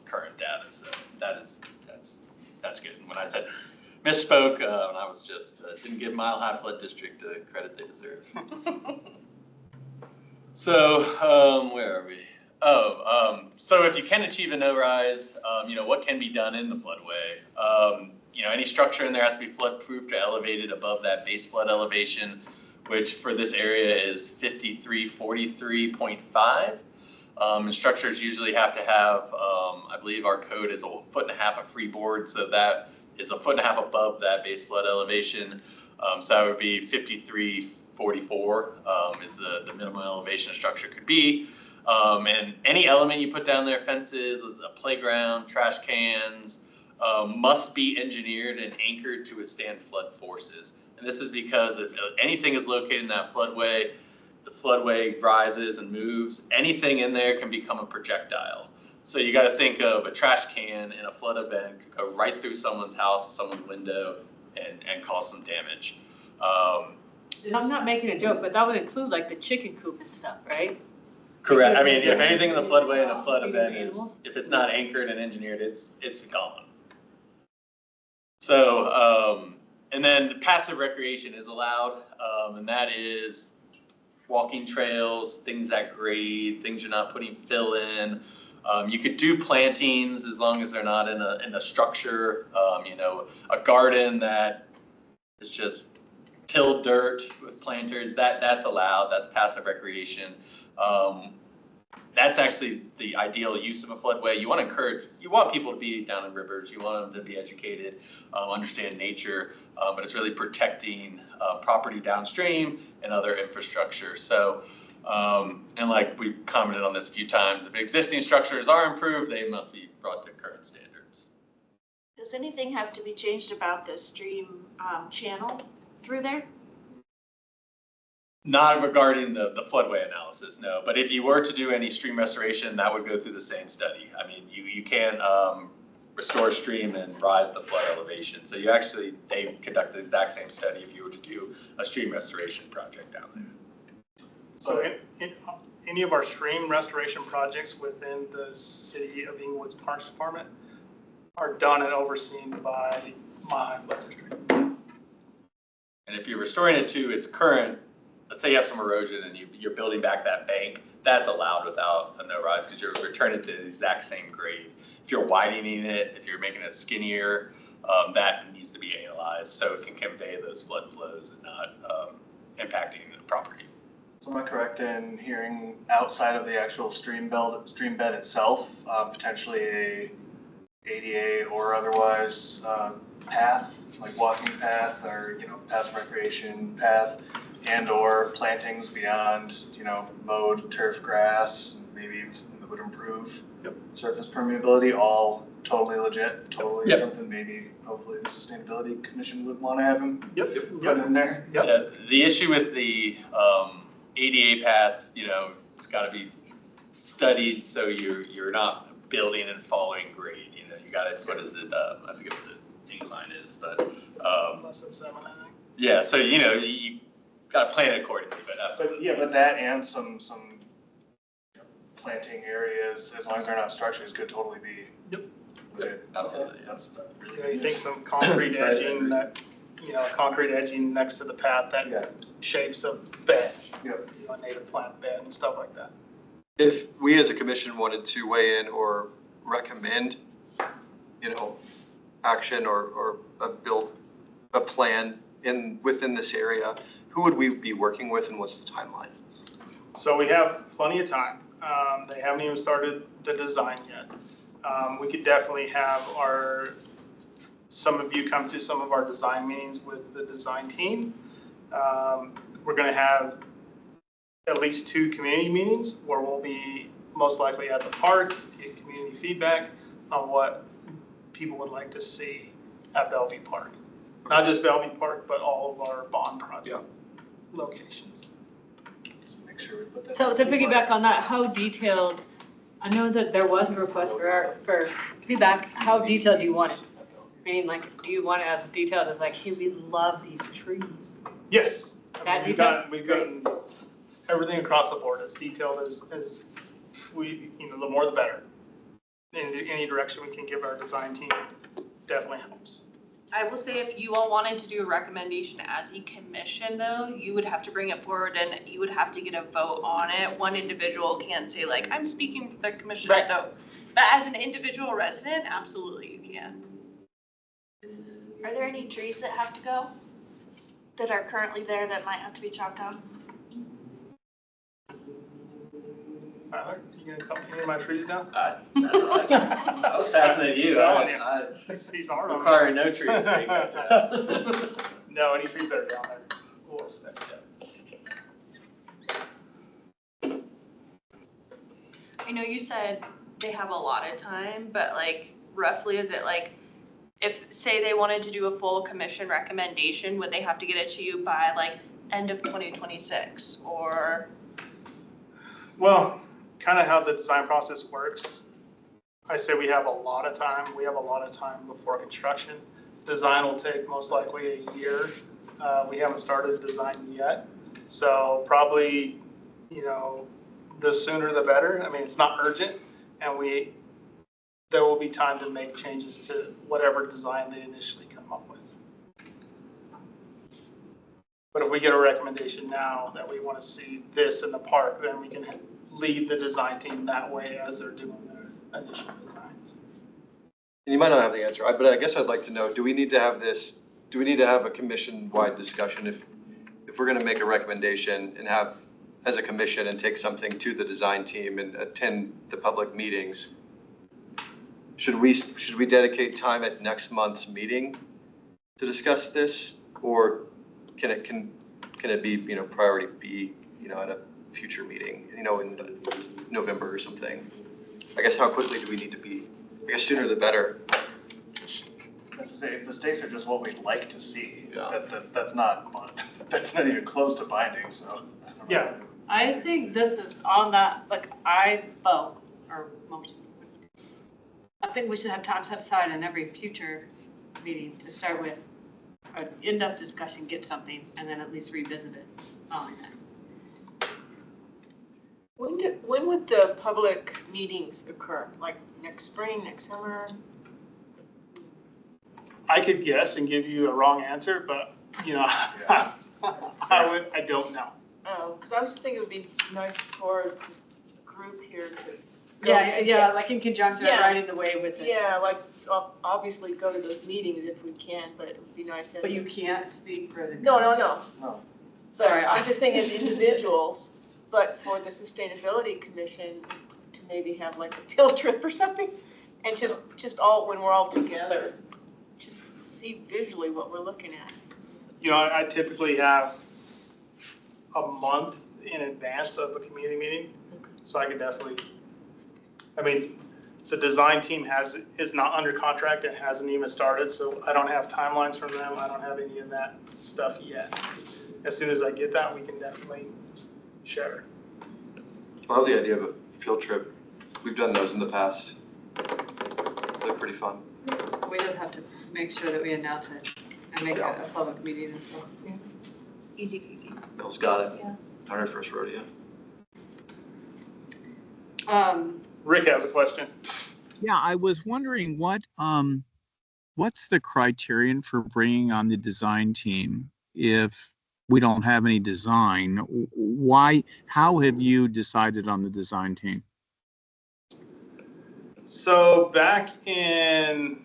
[SPEAKER 11] current data. So that's good. And when I said misspoke, and I was just didn't give Mile High Flood District the credit they deserve. So where are we? So if you can achieve a no-rise, what can be done in the floodway? Any structure in there has to be flood-proof or elevated above that base flood elevation, which for this area is 5343.5. And structures usually have to have, I believe our code is 1.5 feet of freeboard, so that is 1.5 feet above that base flood elevation. So that would be 5344 is the minimum elevation a structure could be. And any element you put down there, fences, a playground, trash cans, must be engineered and anchored to withstand flood forces. And this is because if anything is located in that floodway, the floodway rises and moves, anything in there can become a projectile. So you got to think of a trash can in a flood event could go right through someone's house, someone's window, and cause some damage.
[SPEAKER 4] And I'm not making a joke, but that would include like the chicken coop and stuff, right?
[SPEAKER 11] Correct. I mean, if anything in the floodway in a flood
[SPEAKER 4] Feeding
[SPEAKER 11] event is,
[SPEAKER 4] animals?
[SPEAKER 11] if it's not anchored and engineered, it's gone. So, and then passive recreation is allowed, and that is walking trails, things that grade, things you're not putting fill in. You could do plantings as long as they're not in a structure, you know, a garden that is just tilled dirt with planters, that's allowed, that's passive recreation. That's actually the ideal use of a floodway. You want to encourage, you want people to be down in rivers, you want them to be educated, understand nature, but it's really protecting property downstream and other infrastructure. So, and like we've commented on this a few times, if existing structures are improved, they must be brought to current standards.
[SPEAKER 7] Does anything have to be changed about the stream channel through there?
[SPEAKER 11] Not regarding the floodway analysis, no. But if you were to do any stream restoration, that would go through the same study. I mean, you can restore a stream and rise the flood elevation. So you actually, they conduct the exact same study if you were to do a stream restoration project down there.
[SPEAKER 10] So in any of our stream restoration projects within the City of Inglewood's Parks Department are done and overseen by my flood district.
[SPEAKER 11] And if you're restoring it to its current, let's say you have some erosion and you're building back that bank, that's allowed without a no rise because you're returning it to the exact same grade. If you're widening it, if you're making it skinnier, that needs to be analyzed so it can convey those flood flows and not impacting the property.
[SPEAKER 9] So am I correct in hearing outside of the actual stream bed itself, potentially a ADA or otherwise path, like walking path or, you know, passive recreation path, and or plantings beyond, you know, mowed turf grass, maybe even something that would improve surface permeability, all totally legit, totally something maybe hopefully the Sustainability Commission would want to have him put in there.
[SPEAKER 11] The issue with the ADA path, you know, it's got to be studied so you're not building and following grade. You know, you got to, what is it? I forget what the incline is, but
[SPEAKER 10] Less than 7, I think.
[SPEAKER 11] yeah. So you know you got to plan it accordingly, but absolutely.
[SPEAKER 9] But that and some planting areas, as long as they're not structures, could totally be. Legit.
[SPEAKER 11] Absolutely.
[SPEAKER 9] That's really
[SPEAKER 10] You know, you think some concrete edging that, you know, concrete edging next to the path that shapes a bed, you know, a native plant bed and stuff like that.
[SPEAKER 1] If we as a commission wanted to weigh in or recommend, you know, action or a plan within this area, who would we be working with and what's the timeline?
[SPEAKER 10] So we have plenty of time. They haven't even started the design yet. We could definitely have some of you come to some of our design meetings with the design team. We're gonna have at least 2 community meetings where we'll be most likely at the park, get community feedback on what people would like to see at Bellevue Park. Not just Bellevue Park, but all of our bond project locations.
[SPEAKER 9] Just make sure we put that.
[SPEAKER 4] So to piggyback on that, how detailed, I know that there was a request for feedback, how detailed do you want it? Meaning like, do you want it as detailed as like, hey, we love these trees?
[SPEAKER 10] Yes.
[SPEAKER 4] That
[SPEAKER 10] We've gotten everything across the board, as detailed as we, you know, the more the better. In any direction we can give our design team definitely helps.
[SPEAKER 3] I will say if you all wanted to do a recommendation as a commission though, you would have to bring it forward and you would have to get a vote on it. One individual can't say like, I'm speaking for the commission,
[SPEAKER 4] Right.
[SPEAKER 3] so, but as an individual resident, absolutely you can.
[SPEAKER 7] Are there any trees that have to go that are currently there that might have to be chopped down?
[SPEAKER 10] Tyler, you gonna cut any of my trees down?
[SPEAKER 11] I was fascinated you.
[SPEAKER 10] Telling you.
[SPEAKER 11] I
[SPEAKER 10] He's hard on me.
[SPEAKER 11] require no trees to make that.
[SPEAKER 10] No, any trees that are down there, we'll stick.
[SPEAKER 3] I know you said they have a lot of time, but like roughly is it like, if say they wanted to do a full commission recommendation, would they have to get it to you by like end of 2026 or?
[SPEAKER 10] Well, kind of how the design process works, I say we have a lot of time. We have a lot of time before construction. Design will take most likely a year. We haven't started design yet. So probably, the sooner the better. I mean, it's not urgent, and there will be time to make changes to whatever design they initially come up with. But if we get a recommendation now that we want to see this in the park, then we can lead the design team that way as they're doing their initial designs.
[SPEAKER 1] And you might not have the answer, but I guess I'd like to know, do we need to have a commission-wide discussion if we're gonna make a recommendation and have, as a commission, and take something to the design team and attend the public meetings? Should we dedicate time at next month's meeting to discuss this? Or can it be, priority B, at a future meeting, in November or something? I guess how quickly do we need to be? I guess sooner the better.
[SPEAKER 9] As I say, if the stakes are just what we'd like to see,
[SPEAKER 1] Yeah.
[SPEAKER 9] that's not even close to binding, so.
[SPEAKER 10] Yeah.
[SPEAKER 4] I think this is on that, motion. I think we should have time set aside in every future meeting to start with an in-depth discussion, get something, and then at least revisit it.
[SPEAKER 12] When would the public meetings occur? Like next spring, next summer?
[SPEAKER 10] I could guess and give you a wrong answer, but, I don't know.
[SPEAKER 12] Oh, because I was thinking it would be nice for the group here to go
[SPEAKER 4] Yeah, like in conjunction,
[SPEAKER 12] Yeah.
[SPEAKER 4] riding the wave with it.
[SPEAKER 12] Yeah, like obviously go to those meetings if we can, but it would be nice as.
[SPEAKER 4] But you can't speak for the.
[SPEAKER 12] No.
[SPEAKER 9] No.
[SPEAKER 12] Sorry, I'm just saying as individuals, but for the Sustainability Commission to maybe have like a field trip or something, and just all, when we're all together, just see visually what we're looking at.
[SPEAKER 10] I typically have a month in advance of a community meeting, so I could definitely, the design team is not under contract and hasn't even started, so I don't have timelines from them. I don't have any of that stuff yet. As soon as I get that, we can definitely share.
[SPEAKER 1] I love the idea of a field trip. We've done those in the past. They're pretty fun.
[SPEAKER 4] We just have to make sure that we announce it and make it a public meeting and stuff.
[SPEAKER 7] Easy peasy.
[SPEAKER 1] Bill's got it.
[SPEAKER 7] Yeah.
[SPEAKER 1] Not our first rodeo.
[SPEAKER 10] Rick has a question.
[SPEAKER 5] Yeah, I was wondering what's the criterion for bringing on the design team if we don't have any design? How have you decided on the design team?
[SPEAKER 10] So back in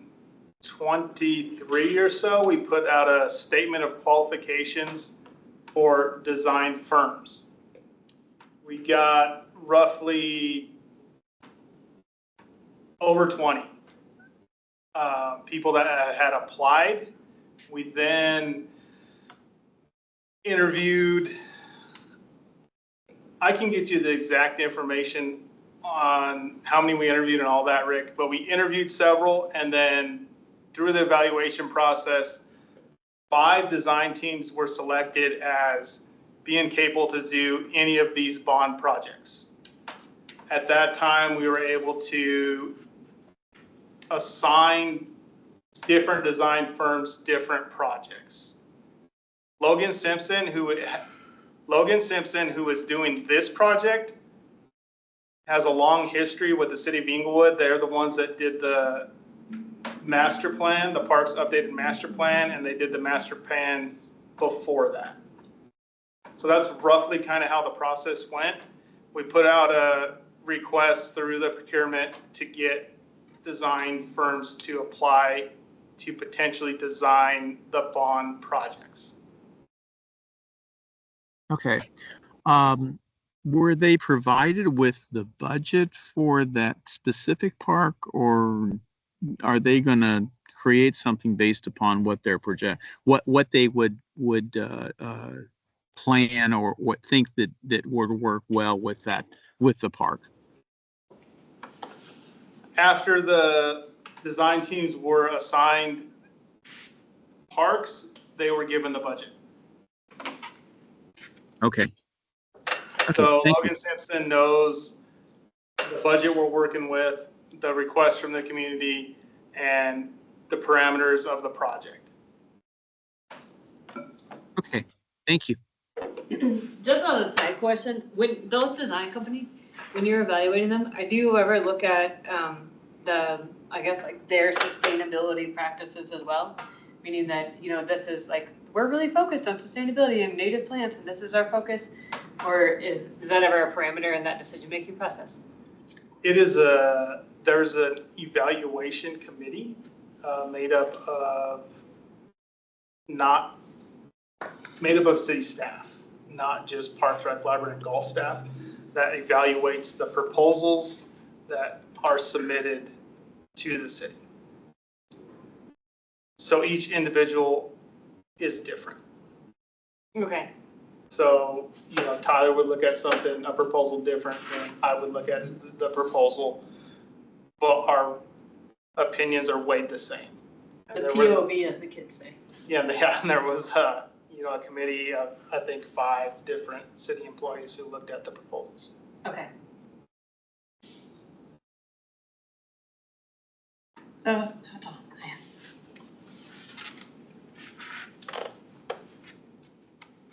[SPEAKER 10] 23 or so, we put out a statement of qualifications for design firms. We got roughly over 20 people that had applied. We then interviewed, I can get you the exact information on how many we interviewed and all that, Rick, but we interviewed several, and then through the evaluation process, 5 design teams were selected as being capable to do any of these bond projects. At that time, we were able to assign different design firms different projects. Logan Simpson, who is doing this project, has a long history with the city of Inglewood. They're the ones that did the master plan, the parks updated master plan, and they did the master plan before that. So that's roughly kind of how the process went. We put out a request through the procurement to get design firms to apply to potentially design the bond projects.
[SPEAKER 5] Okay. Were they provided with the budget for that specific park, or are they going to create something based upon what their what they would plan or what think that would work well with the park?
[SPEAKER 10] After the design teams were assigned parks, they were given the budget.
[SPEAKER 5] Okay.
[SPEAKER 10] So Logan Simpson knows the budget we're working with, the request from the community and the parameters of the project.
[SPEAKER 5] Okay, thank you.
[SPEAKER 4] Just on a side question, when those design companies, when you're evaluating them, do you ever look at I guess like their sustainability practices as well? Meaning that, this is like, we're really focused on sustainability and native plants and this is our focus? Or is that ever a parameter in that decision-making process?
[SPEAKER 10] There's an evaluation committee made up of city staff, not just Parks, Rec, Library, and Golf staff, that evaluates the proposals that are submitted to the city. So each individual is different.
[SPEAKER 4] Okay.
[SPEAKER 10] So, Tyler would look at a proposal different than I would look at the proposal, but our opinions are weighed the same.
[SPEAKER 4] The POV, as the kids say.
[SPEAKER 10] Yeah, and there was, a committee of, I think, 5 different city employees who looked at the proposals.
[SPEAKER 4] Okay. That's all.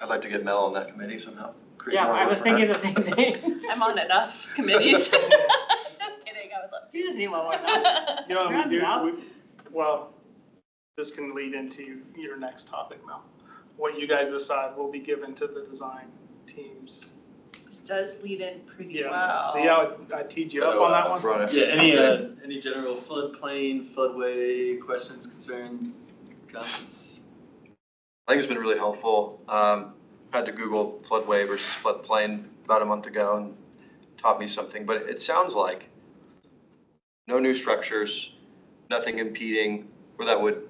[SPEAKER 1] I'd like to get Mel on that committee somehow. Create
[SPEAKER 4] Yeah,
[SPEAKER 1] more
[SPEAKER 4] I
[SPEAKER 1] work
[SPEAKER 4] was
[SPEAKER 1] for her.
[SPEAKER 4] thinking the same thing.
[SPEAKER 3] I'm on enough committees. Just kidding, I would love
[SPEAKER 4] Do you just need one more now?
[SPEAKER 10] Well, this can lead into your next topic, Mel. What you guys decide will be given to the design teams.
[SPEAKER 3] This does lead in pretty
[SPEAKER 10] Yeah,
[SPEAKER 3] well.
[SPEAKER 10] see how I teed you up on that one?
[SPEAKER 1] Brought it.
[SPEAKER 8] Yeah, any general floodplain, floodway questions, concerns, comments?
[SPEAKER 1] I think it's been really helpful. Had to Google floodway versus floodplain about a month ago and taught me something, but it sounds like no new structures, nothing impeding, or that would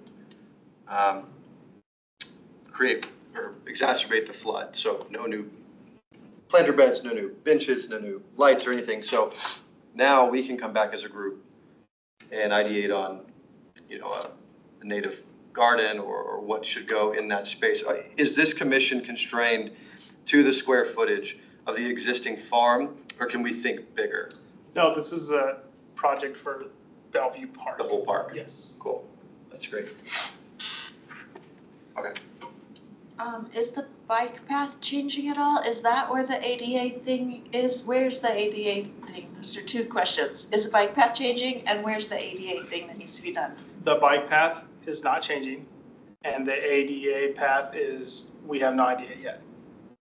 [SPEAKER 1] create or exacerbate the flood. So no new planter beds, no new benches, no new lights or anything. So now we can come back as a group and ideate on, a native garden or what should go in that space. Is this commission constrained to the square footage of the existing farm, or can we think bigger?
[SPEAKER 10] No, this is a project for Bellevue Park.
[SPEAKER 1] The whole park?
[SPEAKER 10] Yes.
[SPEAKER 1] Cool, that's great. Okay.
[SPEAKER 7] Is the bike path changing at all? Is that where the ADA thing is? Where's the ADA thing? Those are 2 questions. Is the bike path changing and where's the ADA thing that needs to be done?
[SPEAKER 10] The bike path is not changing, and the ADA path we have no idea yet.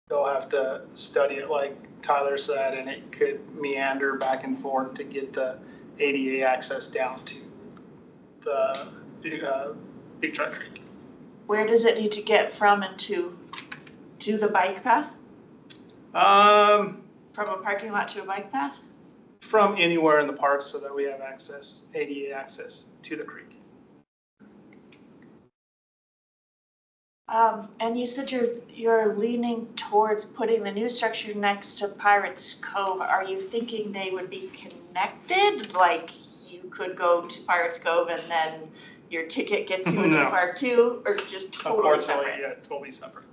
[SPEAKER 10] They'll have to study it like Tyler said, and it could meander back and forth to get the ADA access down to the Big Truck Creek.
[SPEAKER 7] Where does it need to get from and to the bike path?
[SPEAKER 10] From
[SPEAKER 7] From a parking lot to a bike path?
[SPEAKER 10] anywhere in the park so that we have access, ADA access to the creek.
[SPEAKER 7] And you said you're leaning towards putting the new structure next to Pirates Cove. Are you thinking they would be connected? Like you could go to Pirates Cove and then your ticket gets you into the
[SPEAKER 10] No.
[SPEAKER 7] park too, or just totally
[SPEAKER 10] Unfortunately,
[SPEAKER 7] separate?
[SPEAKER 10] yeah, totally separate.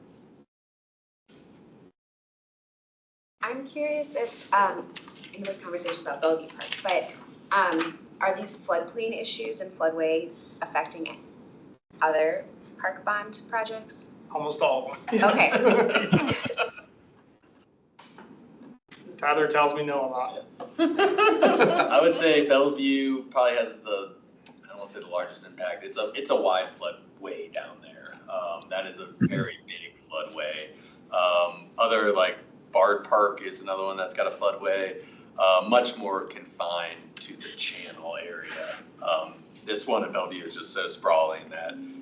[SPEAKER 13] I'm curious if, in this conversation about Bellevue Park, but are these floodplain issues and floodways affecting other park bond projects?
[SPEAKER 10] Almost all of them.
[SPEAKER 13] Okay.
[SPEAKER 10] Yes. Tyler tells me no a lot.
[SPEAKER 11] I would say Bellevue probably has I don't want to say the largest impact. It's a wide floodway down there. That is a very big floodway. Other like Bard Park is another one that's got a floodway, much more confined to the channel area. This one at Bellevue is just so sprawling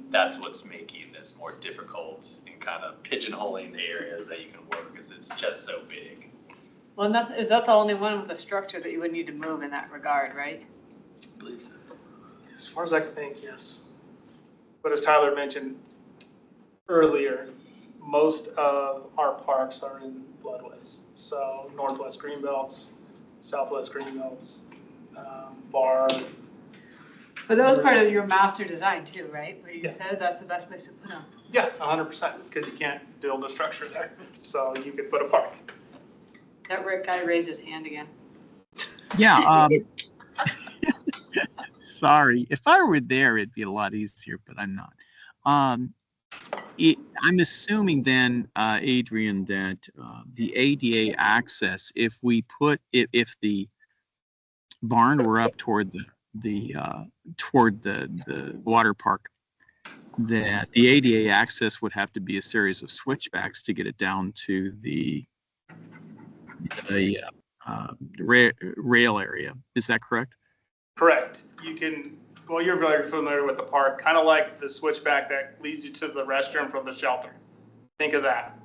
[SPEAKER 11] that's what's making this more difficult and kind of pigeonholing the areas that you can work because it's just so big.
[SPEAKER 4] Well, and is that the only one with a structure that you would need to move in that regard, right?
[SPEAKER 11] I believe so.
[SPEAKER 10] As far as I can think, yes. But as Tyler mentioned earlier, most of our parks are in floodways. So Northwest Greenbelts, Southwest Greenbelts, Bard.
[SPEAKER 4] But that was part of your master design too, right? Where you
[SPEAKER 10] Yeah.
[SPEAKER 4] said that's the best place to put them.
[SPEAKER 10] Yeah, 100%, because you can't build a structure there. So you could put a park.
[SPEAKER 4] That Rick guy raised his hand again.
[SPEAKER 5] Yeah, sorry. If I were there, it'd be a lot easier, but I'm not. I'm assuming then, Adrian, that the ADA access, if we put, if the barn were up toward the water park, that the ADA access would have to be a series of switchbacks to get it down to the rail area. Is that correct?
[SPEAKER 10] Correct. You can, well, you're very familiar with the park, kind of like the switchback that leads you to the restroom from the shelter. Think of that,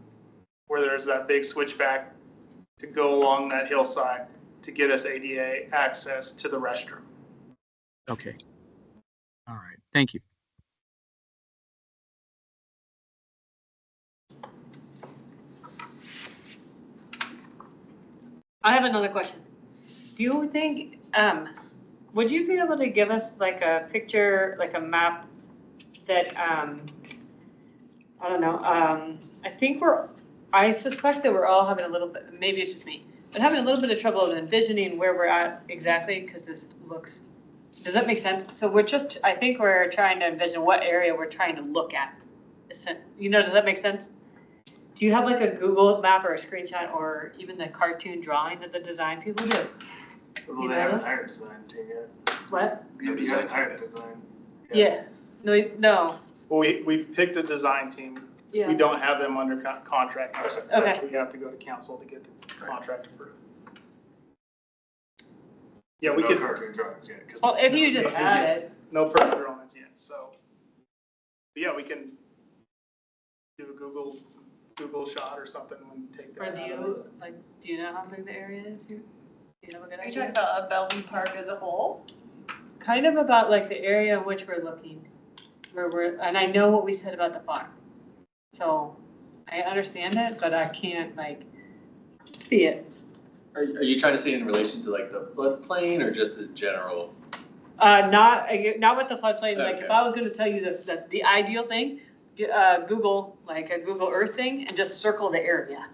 [SPEAKER 10] where there's that big switchback to go along that hillside to get us ADA access to the restroom.
[SPEAKER 5] Okay. All right. Thank you.
[SPEAKER 4] I have another question. Do you think, would you be able to give us like a picture, like a map that, I don't know, I suspect that we're all having a little bit, maybe it's just me, but having a little bit of trouble envisioning where we're at exactly, because this looks, does that make sense? So I think we're trying to envision what area we're trying to look at. You know, does that make sense? Do you have like a Google map or a screenshot or even the cartoon drawing that the design people do?
[SPEAKER 9] Well, they haven't hired a design team yet.
[SPEAKER 4] What?
[SPEAKER 9] You haven't hired a design.
[SPEAKER 4] Yeah, no,
[SPEAKER 10] Well, we've picked a design team. We
[SPEAKER 4] yeah,
[SPEAKER 10] don't have them under contract. That's
[SPEAKER 4] Okay.
[SPEAKER 10] we have to go to council to get the contract approved. Yeah, we
[SPEAKER 9] No
[SPEAKER 10] could,
[SPEAKER 9] cartoon drawings yet. 'Cause
[SPEAKER 4] well, if you just had it,
[SPEAKER 10] no further drawings yet, so. But yeah, we can do a Google shot or something and take that
[SPEAKER 4] or
[SPEAKER 10] out
[SPEAKER 4] do
[SPEAKER 10] of it.
[SPEAKER 4] you know how big the area is here? Do you have a good
[SPEAKER 3] Are you
[SPEAKER 4] idea?
[SPEAKER 3] talking about Bellevue Park as a whole?
[SPEAKER 4] Kind of about like the area in which we're looking, and I know what we said about the farm. So I understand it, but I can't like see it.
[SPEAKER 11] Are you trying to say in relation to like the floodplain or just in general?
[SPEAKER 4] Not with the floodplain, like if
[SPEAKER 11] Okay.
[SPEAKER 4] I was gonna tell you the ideal thing, Google, like a Google Earth thing and just circle the area.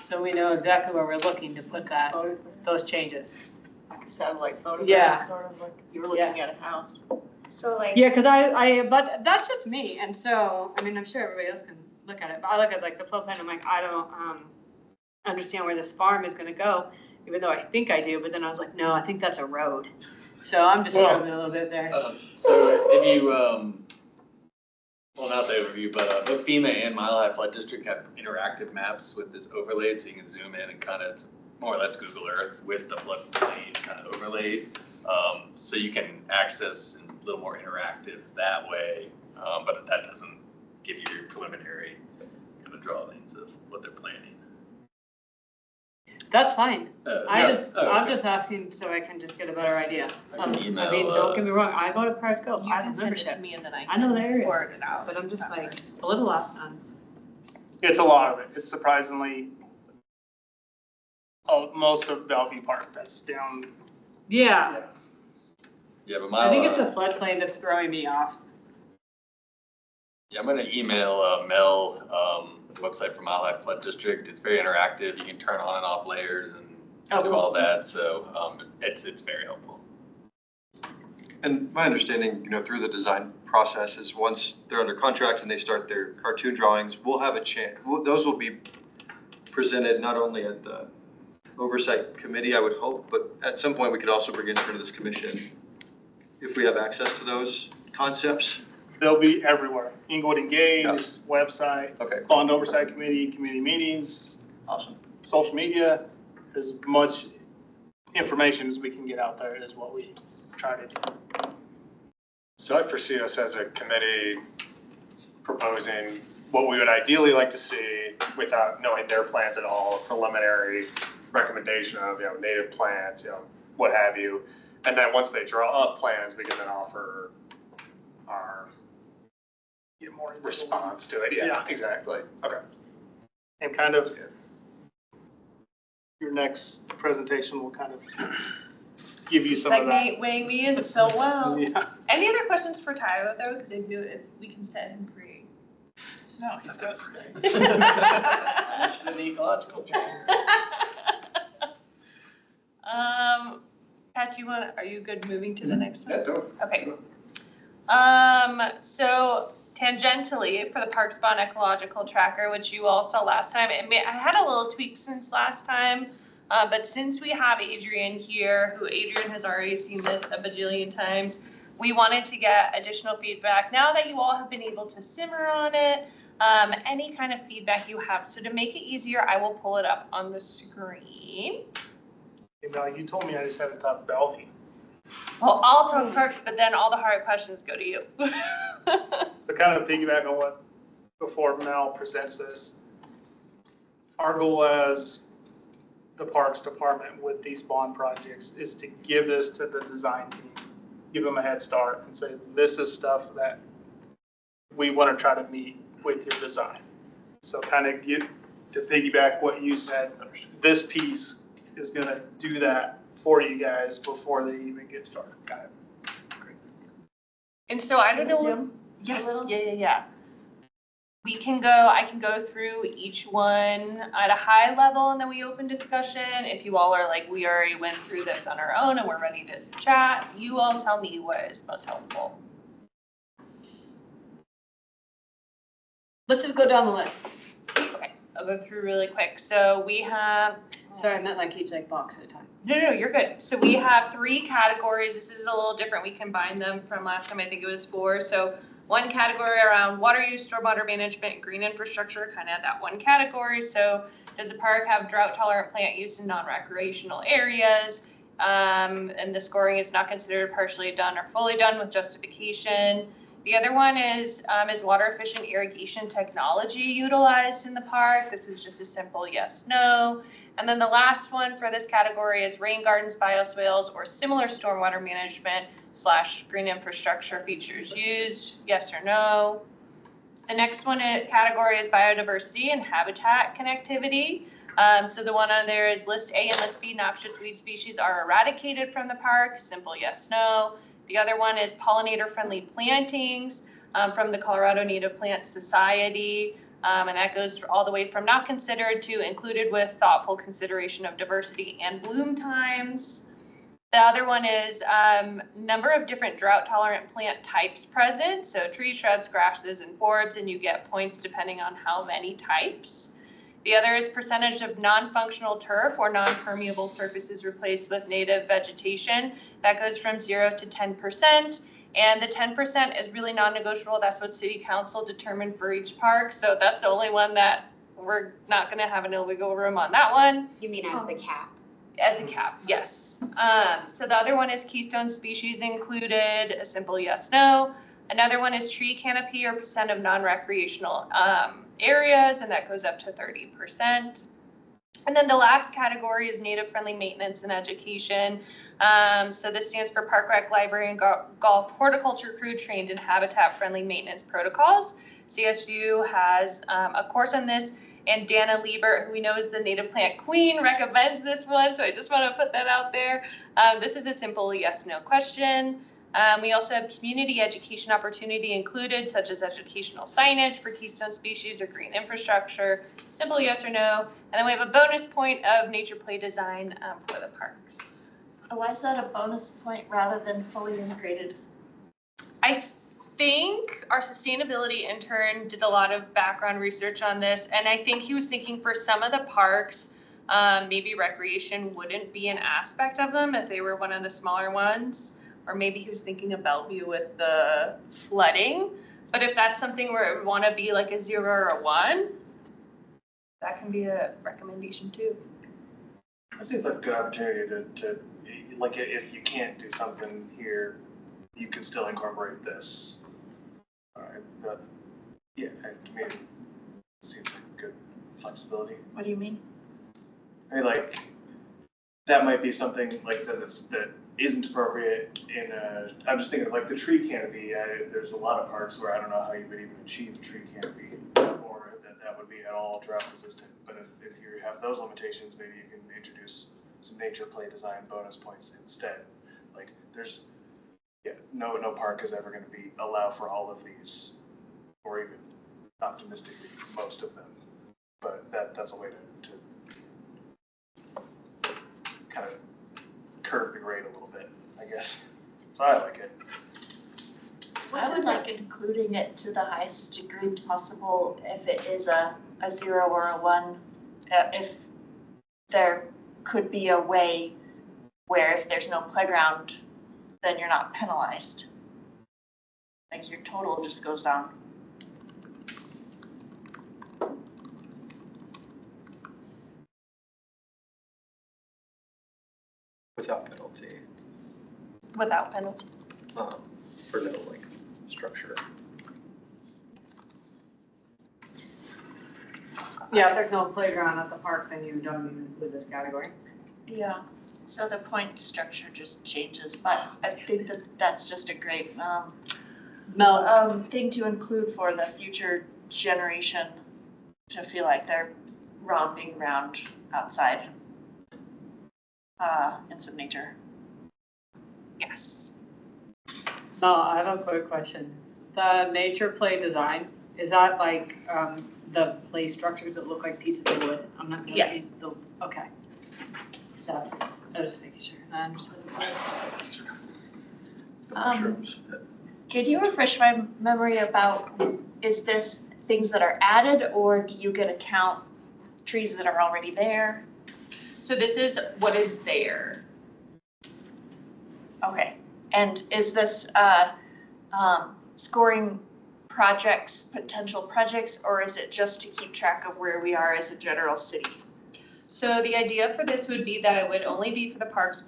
[SPEAKER 4] So we know exactly where we're looking to put those changes.
[SPEAKER 12] Like a satellite
[SPEAKER 4] Yeah.
[SPEAKER 12] photograph, sort of like you're looking at a house.
[SPEAKER 3] So like.
[SPEAKER 4] Yeah, cause but that's just me, and so, I mean, I'm sure everybody else can look at it, but I look at like the floodplain, I'm like, I don't, understand where this farm is gonna go, even though I think I do, but then I was like, no, I think that's a road. So I'm just
[SPEAKER 10] Well-
[SPEAKER 4] struggling a little bit there.
[SPEAKER 11] So if you, well, not the overview, but both FEMA and Mile High Flood District have interactive maps with this overlaid, so you can zoom in and kind of, more or less Google Earth with the floodplain kind of overlaid. So you can access and a little more interactive that way, but that doesn't give you your preliminary kind of drawings of what they're planning.
[SPEAKER 4] That's fine. I'm
[SPEAKER 11] Okay.
[SPEAKER 4] just asking so I can just get a better idea.
[SPEAKER 11] I can
[SPEAKER 4] I
[SPEAKER 11] email,
[SPEAKER 4] mean, don't get me wrong, I go to Price Cove,
[SPEAKER 3] You
[SPEAKER 4] I
[SPEAKER 3] can
[SPEAKER 4] have
[SPEAKER 3] send it to
[SPEAKER 4] membership,
[SPEAKER 3] me and then
[SPEAKER 4] I know the
[SPEAKER 3] can
[SPEAKER 4] area.
[SPEAKER 3] forward it out.
[SPEAKER 4] but I'm just like a little lost on.
[SPEAKER 10] It's a lot of it. It's surprisingly, most of Bellevue Park, that's down.
[SPEAKER 4] Yeah,
[SPEAKER 11] Yeah, but
[SPEAKER 4] I think it's
[SPEAKER 11] Mile,
[SPEAKER 4] the floodplain that's throwing me off.
[SPEAKER 11] yeah, I'm gonna email Mel, the website for Mile High Flood District. It's very interactive. You can turn on and off layers and
[SPEAKER 4] Oh,
[SPEAKER 11] do
[SPEAKER 4] cool.
[SPEAKER 11] all that, so it's very helpful.
[SPEAKER 1] And my understanding, through the design process is once they're under contract and they start their cartoon drawings, we'll have a chance, those will be presented not only at the oversight committee, I would hope, but at some point we could also bring it in front of this commission if we have access to those concepts.
[SPEAKER 10] They'll be everywhere. Inglewood Engage, website,
[SPEAKER 1] Okay,
[SPEAKER 10] Bond Oversight Committee, community meetings,
[SPEAKER 1] awesome.
[SPEAKER 10] social media, as much information as we can get out there is what we try to do.
[SPEAKER 2] So I foresee us as a committee proposing what we would ideally like to see without knowing their plans at all, a preliminary recommendation of, native plants, what have you. And then once they draw up plans, we can then offer our
[SPEAKER 10] Get more into the
[SPEAKER 2] response to it. Yeah,
[SPEAKER 10] Yeah.
[SPEAKER 2] exactly. Okay.
[SPEAKER 10] And kind of, your next presentation will kind of give you
[SPEAKER 3] It's
[SPEAKER 10] some
[SPEAKER 3] like
[SPEAKER 10] of that.
[SPEAKER 3] weighing me in so well.
[SPEAKER 10] Yeah.
[SPEAKER 3] Any other questions for Tyler though? Because I knew if we can set him free.
[SPEAKER 10] No, he's gonna stay.
[SPEAKER 11] The ecological change.
[SPEAKER 3] are you good moving to the next one?
[SPEAKER 11] Yeah, totally.
[SPEAKER 3] Okay. So tangentially, for the Parks Bond Ecological Tracker, which you all saw last time, I had a little tweak since last time, but since we have Adrian here, Adrian has already seen this a bajillion times, we wanted to get additional feedback. Now that you all have been able to simmer on it, any kind of feedback you have. So to make it easier, I will pull it up on the screen.
[SPEAKER 10] Hey, Mel, you told me I just had to talk Bellevue.
[SPEAKER 3] Well, I'll talk parks, but then all the hard questions go to you.
[SPEAKER 10] So kind of piggyback on what, before Mel presents this, our goal as the Parks Department with these bond projects is to give this to the design team, give them a head start and say, this is stuff that we want to try to meet with your design. So kind of get to piggyback what you said, this piece is going to do that for you guys before they even get started. Got it. Great.
[SPEAKER 3] And so I don't know.
[SPEAKER 7] Zoom
[SPEAKER 3] Yes,
[SPEAKER 7] little?
[SPEAKER 3] yeah. I can go through each one at a high level and then we open discussion. If you all are like, we already went through this on our own and we're ready to chat, you all tell me what is most helpful.
[SPEAKER 4] Let's just go down the list.
[SPEAKER 3] Okay, I'll go through really quick. So we have,
[SPEAKER 4] Sorry, I meant like each like box at a time.
[SPEAKER 3] no, you're good. So we have 3 categories. This is a little different. We combined them from last time. I think it was 4. So one category around water use, stormwater management, and green infrastructure, kind of that one category. So does the park have drought tolerant plant use in non-recreational areas? And the scoring is not considered partially done or fully done with justification. The other one is water efficient irrigation technology utilized in the park? This is just a simple yes, no. And then the last one for this category is rain gardens, bioswales, or similar stormwater management / green infrastructure features used, yes or no. The next one category is biodiversity and habitat connectivity. So the one on there is list A and list B noxious weed species are eradicated from the park, simple yes, no. The other one is pollinator-friendly plantings from the Colorado Native Plant Society. And that goes all the way from not considered to included with thoughtful consideration of diversity and bloom times. The other one is number of different drought-tolerant plant types present. So trees, shrubs, grasses, and forbs, and you get points depending on how many types. The other is percentage of non-functional turf or non-permeable surfaces replaced with native vegetation. That goes from 0 to 10%. And the 10% is really non-negotiable. That's what City Council determined for each park. So that's the only one that we're not going to have an wiggle room on that one.
[SPEAKER 13] You mean as the cap?
[SPEAKER 3] As a cap, yes. So the other one is keystone species included, a simple yes, no. Another one is tree canopy or % of non-recreational areas, and that goes up to 30%. And then the last category is native friendly maintenance and education. So this stands for Park Rec, Library, and Golf Horticulture Crew trained in habitat friendly maintenance protocols. CSU has a course on this, and Dana Liebert, who we know is the native plant queen, recommends this one. So I just want to put that out there. This is a simple yes, no question. We also have community education opportunity included, such as educational signage for keystone species or green infrastructure, simple yes or no. And then we have a bonus point of nature play design for the parks.
[SPEAKER 7] Why is that a bonus point rather than fully integrated?
[SPEAKER 3] I think our sustainability intern did a lot of background research on this, and I think he was thinking for some of the parks, maybe recreation wouldn't be an aspect of them if they were one of the smaller ones. Or maybe he was thinking of Bellevue with the flooding. But if that's something where it would want to be like a 0 or a 1, that can be a recommendation too.
[SPEAKER 9] That seems like a good opportunity to like, if you can't do something here, you can still incorporate this. But yeah, I mean, it seems like good flexibility.
[SPEAKER 7] What do you mean?
[SPEAKER 9] I mean, like, that might be something, like I said, that isn't appropriate in I'm just thinking of like the tree canopy. There's a lot of parks where I don't know how you would even achieve a tree canopy or that would be at all drought resistant. But if you have those limitations, maybe you can introduce some nature play design bonus points instead. Like there's, no park is ever going to allow for all of these, or even optimistically most of them. But that's a way to kind of curve the grade a little bit, I guess. So I like it.
[SPEAKER 7] I would like including it to the highest degree possible if it is a 0 or a 1. If there could be a way where if there's no playground, then you're not penalized. Like your total just goes down.
[SPEAKER 1] Without penalty,
[SPEAKER 3] Without penalty.
[SPEAKER 1] for no like structure.
[SPEAKER 4] Yeah, if there's no playground at the park, then you don't even include this category.
[SPEAKER 7] Yeah, so the point structure just changes, but I think that that's just a great thing to include for the future generation to feel like they're romping around outside in some nature.
[SPEAKER 3] Yes.
[SPEAKER 4] No, I have a quick question. The nature play design, is that like the play structures that look like pieces of wood? I'm not
[SPEAKER 3] Yeah.
[SPEAKER 4] looking, okay. That's, I was just making sure. I understood.
[SPEAKER 1] The mushrooms.
[SPEAKER 7] Can you refresh my memory about, is this things that are added or do you get to count trees that are already there?
[SPEAKER 3] So this is what is there.
[SPEAKER 7] Okay, and is this scoring projects, potential projects, or is it just to keep track of where we are as a general city?
[SPEAKER 3] So the idea for this would be that it would only be for the parks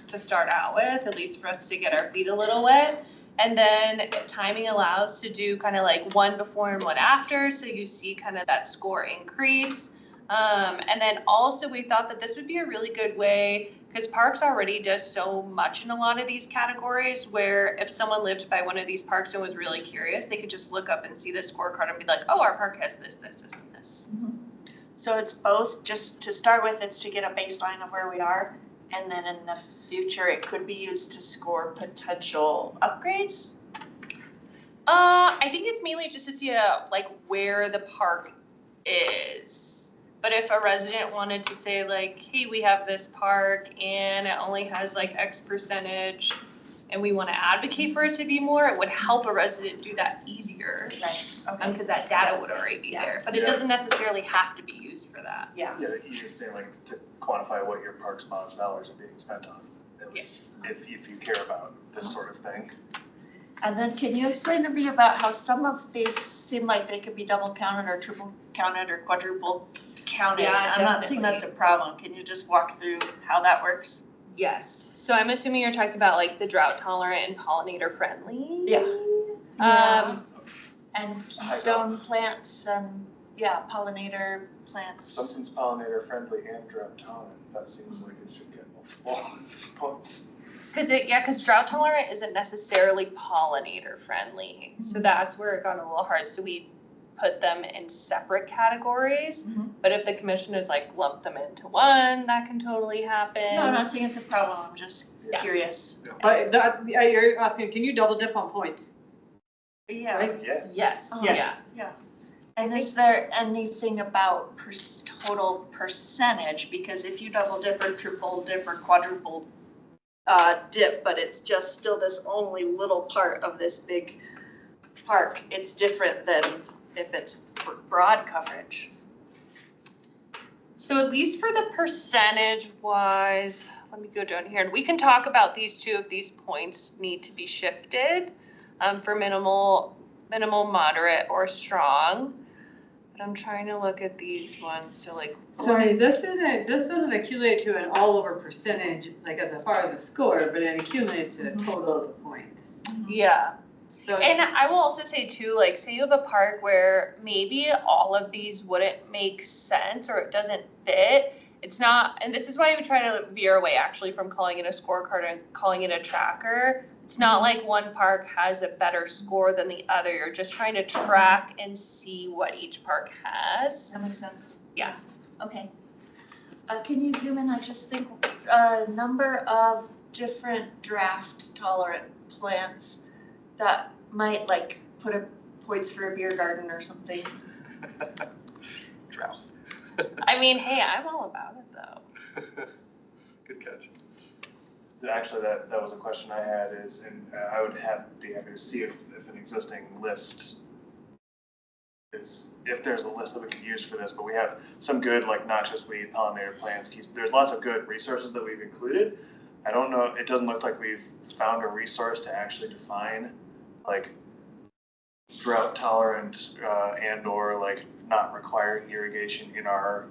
[SPEAKER 3] to start out with, at least for us to get our feet a little wet. And then if timing allows, to do kind of like one before and one after, so you see kind of that score increase. And then also we thought that this would be a really good way, because parks already does so much in a lot of these categories, where if someone lived by one of these parks and was really curious, they could just look up and see the scorecard and be like, oh, our park has this, this, this, and this.
[SPEAKER 7] So it's both, just to start with, it's to get a baseline of where we are, and then in the future, it could be used to score potential upgrades?
[SPEAKER 3] I think it's mainly just to see like where the park is. But if a resident wanted to say like, hey, we have this park and it only has like X percentage and we want to advocate for it to be more, it would help a resident do that easier.
[SPEAKER 7] Right, okay.
[SPEAKER 3] Because that data would already be there, but it doesn't necessarily have to be used for that.
[SPEAKER 7] Yeah.
[SPEAKER 9] Yeah, you're saying like to quantify what your parks bonds dollars are being spent on, at least if you care about this sort of thing.
[SPEAKER 7] And then can you explain to me about how some of these seem like they could be double counted or triple counted or quadruple counted?
[SPEAKER 3] Yeah,
[SPEAKER 7] I'm not saying that's a problem. Can you just walk through how that works?
[SPEAKER 3] Yes, so I'm assuming you're talking about like the drought tolerant and pollinator friendly.
[SPEAKER 7] Yeah. And keystone plants and, pollinator plants.
[SPEAKER 9] Something's pollinator friendly and drought tolerant, that seems like it should get multiple points.
[SPEAKER 3] Because drought tolerant isn't necessarily pollinator friendly. So that's where it got a little hard. So we put them in separate categories. But if the commission is like lump them into one, that can totally happen.
[SPEAKER 7] No, I'm not saying it's a problem, I'm just curious.
[SPEAKER 4] But you're asking, can you double dip on points?
[SPEAKER 7] Yeah.
[SPEAKER 4] Right?
[SPEAKER 9] Yeah.
[SPEAKER 3] Yes,
[SPEAKER 4] Yes.
[SPEAKER 3] yeah.
[SPEAKER 7] And is there anything about total percentage? Because if you double dip or triple dip or quadruple dip, but it's just still this only little part of this big park, it's different than if it's broad coverage.
[SPEAKER 3] So at least for the percentage wise, let me go down here and we can talk about these two if these points need to be shifted for minimal, moderate, or strong. But I'm trying to look at these ones. So like,
[SPEAKER 4] Sorry, this doesn't accumulate to an all over percentage, like as far as a score, but it accumulates to the total of the points.
[SPEAKER 3] yeah.
[SPEAKER 4] So
[SPEAKER 3] And I will also say too, like, say you have a park where maybe all of these wouldn't make sense or it doesn't fit. It's not, and this is why we try to veer away actually from calling it a scorecard and calling it a tracker. It's not like one park has a better score than the other. You're just trying to track and see what each park has.
[SPEAKER 7] That makes sense.
[SPEAKER 3] Yeah.
[SPEAKER 7] Okay. Can you zoom in? I just think number of different draft tolerant plants that might like put up points for a beer garden or something.
[SPEAKER 1] Drought.
[SPEAKER 3] I mean, hey, I'm all about it though.
[SPEAKER 1] Good catch.
[SPEAKER 9] Actually, that was a question I had is, and I would be happy to see if an existing list if there's a list that we could use for this, but we have some good like noxious weed, pollinator plants. There's lots of good resources that we've included. I don't know, it doesn't look like we've found a resource to actually define like drought tolerant and or like not requiring irrigation in our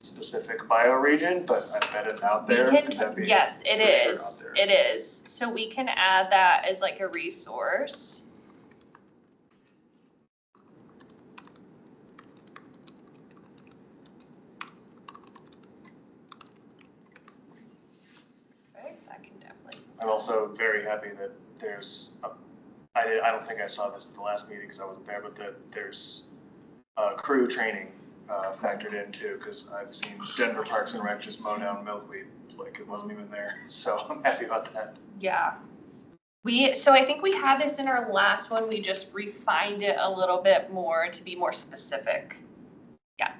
[SPEAKER 9] specific bioregion, but I bet it's out there.
[SPEAKER 3] We
[SPEAKER 9] Could
[SPEAKER 3] can,
[SPEAKER 9] that be
[SPEAKER 3] yes, it
[SPEAKER 9] for sure
[SPEAKER 3] is,
[SPEAKER 9] out there?
[SPEAKER 3] it is. So we can add that as like a resource. Okay, I can definitely.
[SPEAKER 9] I'm also very happy that there's I don't think I saw this at the last meeting because I wasn't there, but that there's crew training factored in too, because I've seen Denver Parks and Rec just mow down milkweed like it wasn't even there. So I'm happy about that.
[SPEAKER 3] Yeah. So I think we had this in our last one, we just refined it a little bit more to be more specific. Yeah.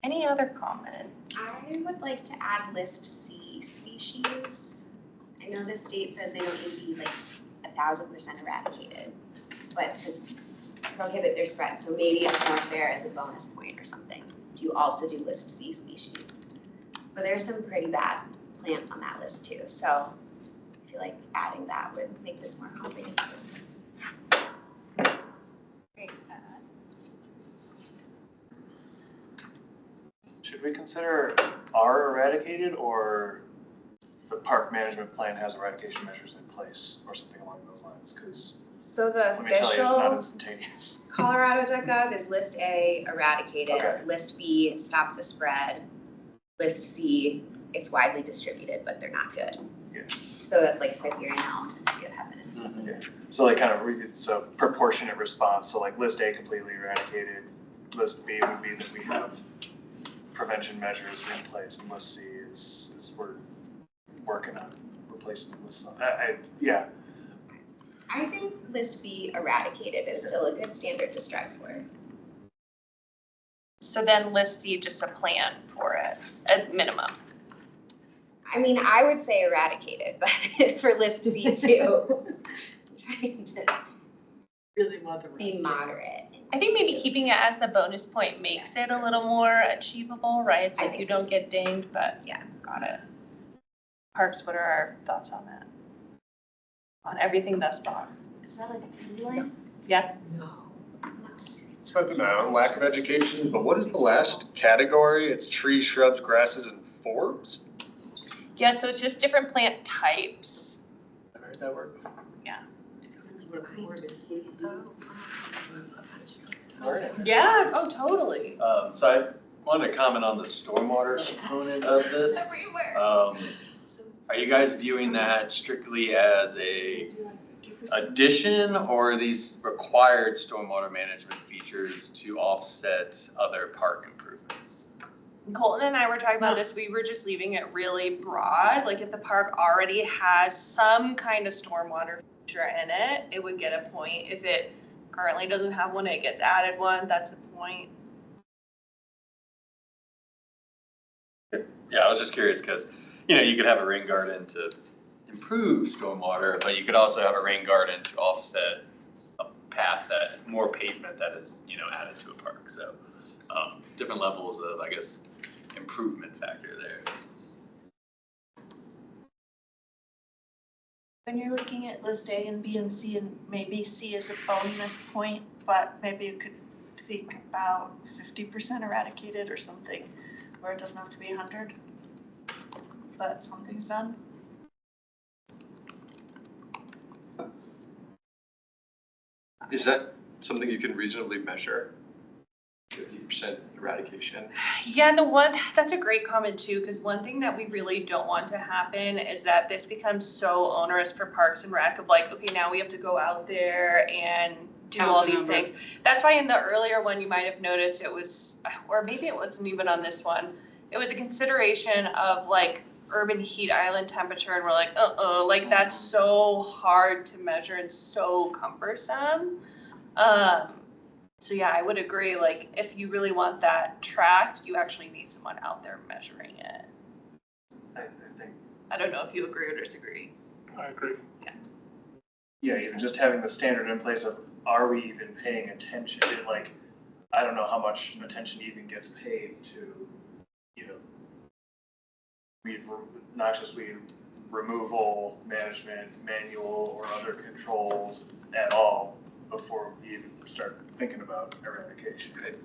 [SPEAKER 3] Any other comments?
[SPEAKER 13] I would like to add list C species. I know the state says they don't need to be like 1,000% eradicated, but to prohibit their spread, so maybe it's more fair as a bonus point or something. You also do list C species, but there's some pretty bad plants on that list too, so I feel like adding that would make this more comprehensive.
[SPEAKER 3] Great.
[SPEAKER 9] Should we consider are eradicated or the park management plan has eradication measures in place or something along those lines? Because
[SPEAKER 13] So the
[SPEAKER 9] let me tell you, it's not
[SPEAKER 13] official
[SPEAKER 9] instantaneous.
[SPEAKER 13] Colorado.gov is list A, eradicated,
[SPEAKER 9] Okay.
[SPEAKER 13] list B, stop the spread, list C, it's widely distributed, but they're not good.
[SPEAKER 9] Yeah.
[SPEAKER 13] So that's like Siberian elm, Cynthia heaven.
[SPEAKER 9] Yeah. So like kind of, so proportionate response. So like list A completely eradicated. List B would be that we have prevention measures in place. And list C is we're working on replacing list. Yeah.
[SPEAKER 13] I think list B, eradicated, is still a good standard to strive for.
[SPEAKER 3] So then list C, just a plan for it, at minimum.
[SPEAKER 13] I mean, I would say eradicated, but for list C too, trying to
[SPEAKER 4] Really want to.
[SPEAKER 13] be moderate.
[SPEAKER 3] I think maybe keeping it as the bonus point makes it a little more achievable, right? It's
[SPEAKER 13] I
[SPEAKER 3] like
[SPEAKER 13] think
[SPEAKER 3] you
[SPEAKER 13] so
[SPEAKER 3] don't get dinged, but
[SPEAKER 13] Yeah.
[SPEAKER 3] got it. Parks, what are our thoughts on that? On everything thus far?
[SPEAKER 13] Is that like a candy line?
[SPEAKER 3] Yeah.
[SPEAKER 13] No.
[SPEAKER 1] No, lack of education, but what is the last category? It's trees, shrubs, grasses, and forbs?
[SPEAKER 3] Yeah, so it's just different plant types.
[SPEAKER 1] I've heard that word before.
[SPEAKER 3] Yeah, oh, totally.
[SPEAKER 11] So I wanted to comment on the stormwater component of this. Are you guys viewing that strictly as a addition, or are these required stormwater management features to offset other park improvements?
[SPEAKER 3] Colton and I were talking about this, we were just leaving it really broad, like if the park already has some kind of stormwater feature in it, it would get a point. If it currently doesn't have one, it gets added one, that's a point.
[SPEAKER 11] Yeah, I was just curious because, you could have a rain garden to improve stormwater, but you could also have a rain garden to offset a path more pavement that is, added to a park. So different levels of, I guess, improvement factor there.
[SPEAKER 7] When you're looking at list A and B and C, and maybe C is a bonus point, but maybe you could think about 50% eradicated or something, where it doesn't have to be 100, but something's done.
[SPEAKER 1] Is that something you can reasonably measure? 50% eradication?
[SPEAKER 3] Yeah, that's a great comment too, because one thing that we really don't want to happen is that this becomes so onerous for Parks and Rec of like, okay, now we have to go out there and do
[SPEAKER 4] Count
[SPEAKER 3] all
[SPEAKER 4] the
[SPEAKER 3] these
[SPEAKER 4] number.
[SPEAKER 3] things. That's why in the earlier one, you might have noticed it was, or maybe it wasn't even on this one, it was a consideration of like urban heat island temperature, and we're like, like that's so hard to measure and so cumbersome. So yeah, I would agree, like, if you really want that tracked, you actually need someone out there measuring it.
[SPEAKER 9] I think,
[SPEAKER 3] I don't know if you agree or disagree.
[SPEAKER 10] I agree.
[SPEAKER 9] yeah, even just having the standard in place of, are we even paying attention? Like, I don't know how much attention even gets paid to, you know, noxious weed removal, management, manual, or other controls at all before we even start thinking about eradication.
[SPEAKER 1] Right.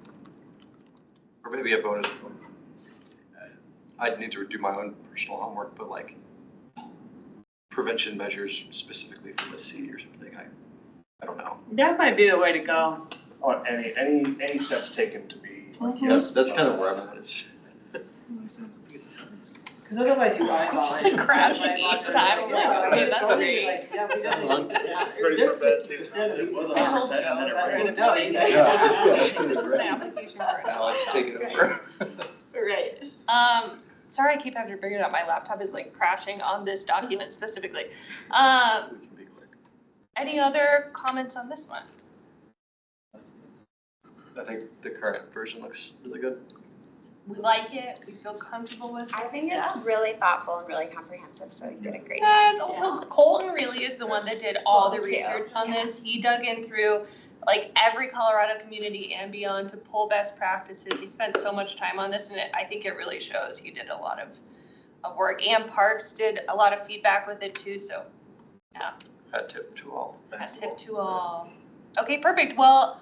[SPEAKER 1] Or maybe a bonus. I'd need to do my own personal homework, but like prevention measures specifically for the sea or something, I don't know.
[SPEAKER 4] That might be the way to go.
[SPEAKER 9] Or any steps taken to be. Like,
[SPEAKER 1] That's kind of where I'm at. It's
[SPEAKER 4] Because otherwise you eyeball it.
[SPEAKER 3] It's just like crashing each time. I'm like, okay, that's great.
[SPEAKER 4] Like, yeah, we definitely.
[SPEAKER 9] Ready
[SPEAKER 4] There's
[SPEAKER 9] for bed, too.
[SPEAKER 4] 50% of
[SPEAKER 9] It
[SPEAKER 4] these.
[SPEAKER 9] was
[SPEAKER 3] I told
[SPEAKER 9] 100% and then it
[SPEAKER 3] Joe,
[SPEAKER 9] rained.
[SPEAKER 3] it's amazing.
[SPEAKER 1] Yeah.
[SPEAKER 3] This is an application for it.
[SPEAKER 1] now it's taking over.
[SPEAKER 3] Right. Sorry, I keep having to bring it up. My laptop is like crashing on this document specifically. Any other comments on this one?
[SPEAKER 1] I think the current version looks really good.
[SPEAKER 3] We like it, we feel comfortable with it.
[SPEAKER 13] I think it's really thoughtful and really comprehensive, so you did a great job.
[SPEAKER 3] Guys, also Colton really is the one that did all the
[SPEAKER 13] Colton, too.
[SPEAKER 3] research on this. He dug in through like every Colorado community and beyond to pull best practices. He spent so much time on this, and I think it really shows. He did a lot of work, and Parks did a lot of feedback with it too, so yeah.
[SPEAKER 1] Hat tip to all.
[SPEAKER 3] A tip to all. Okay, perfect. Well,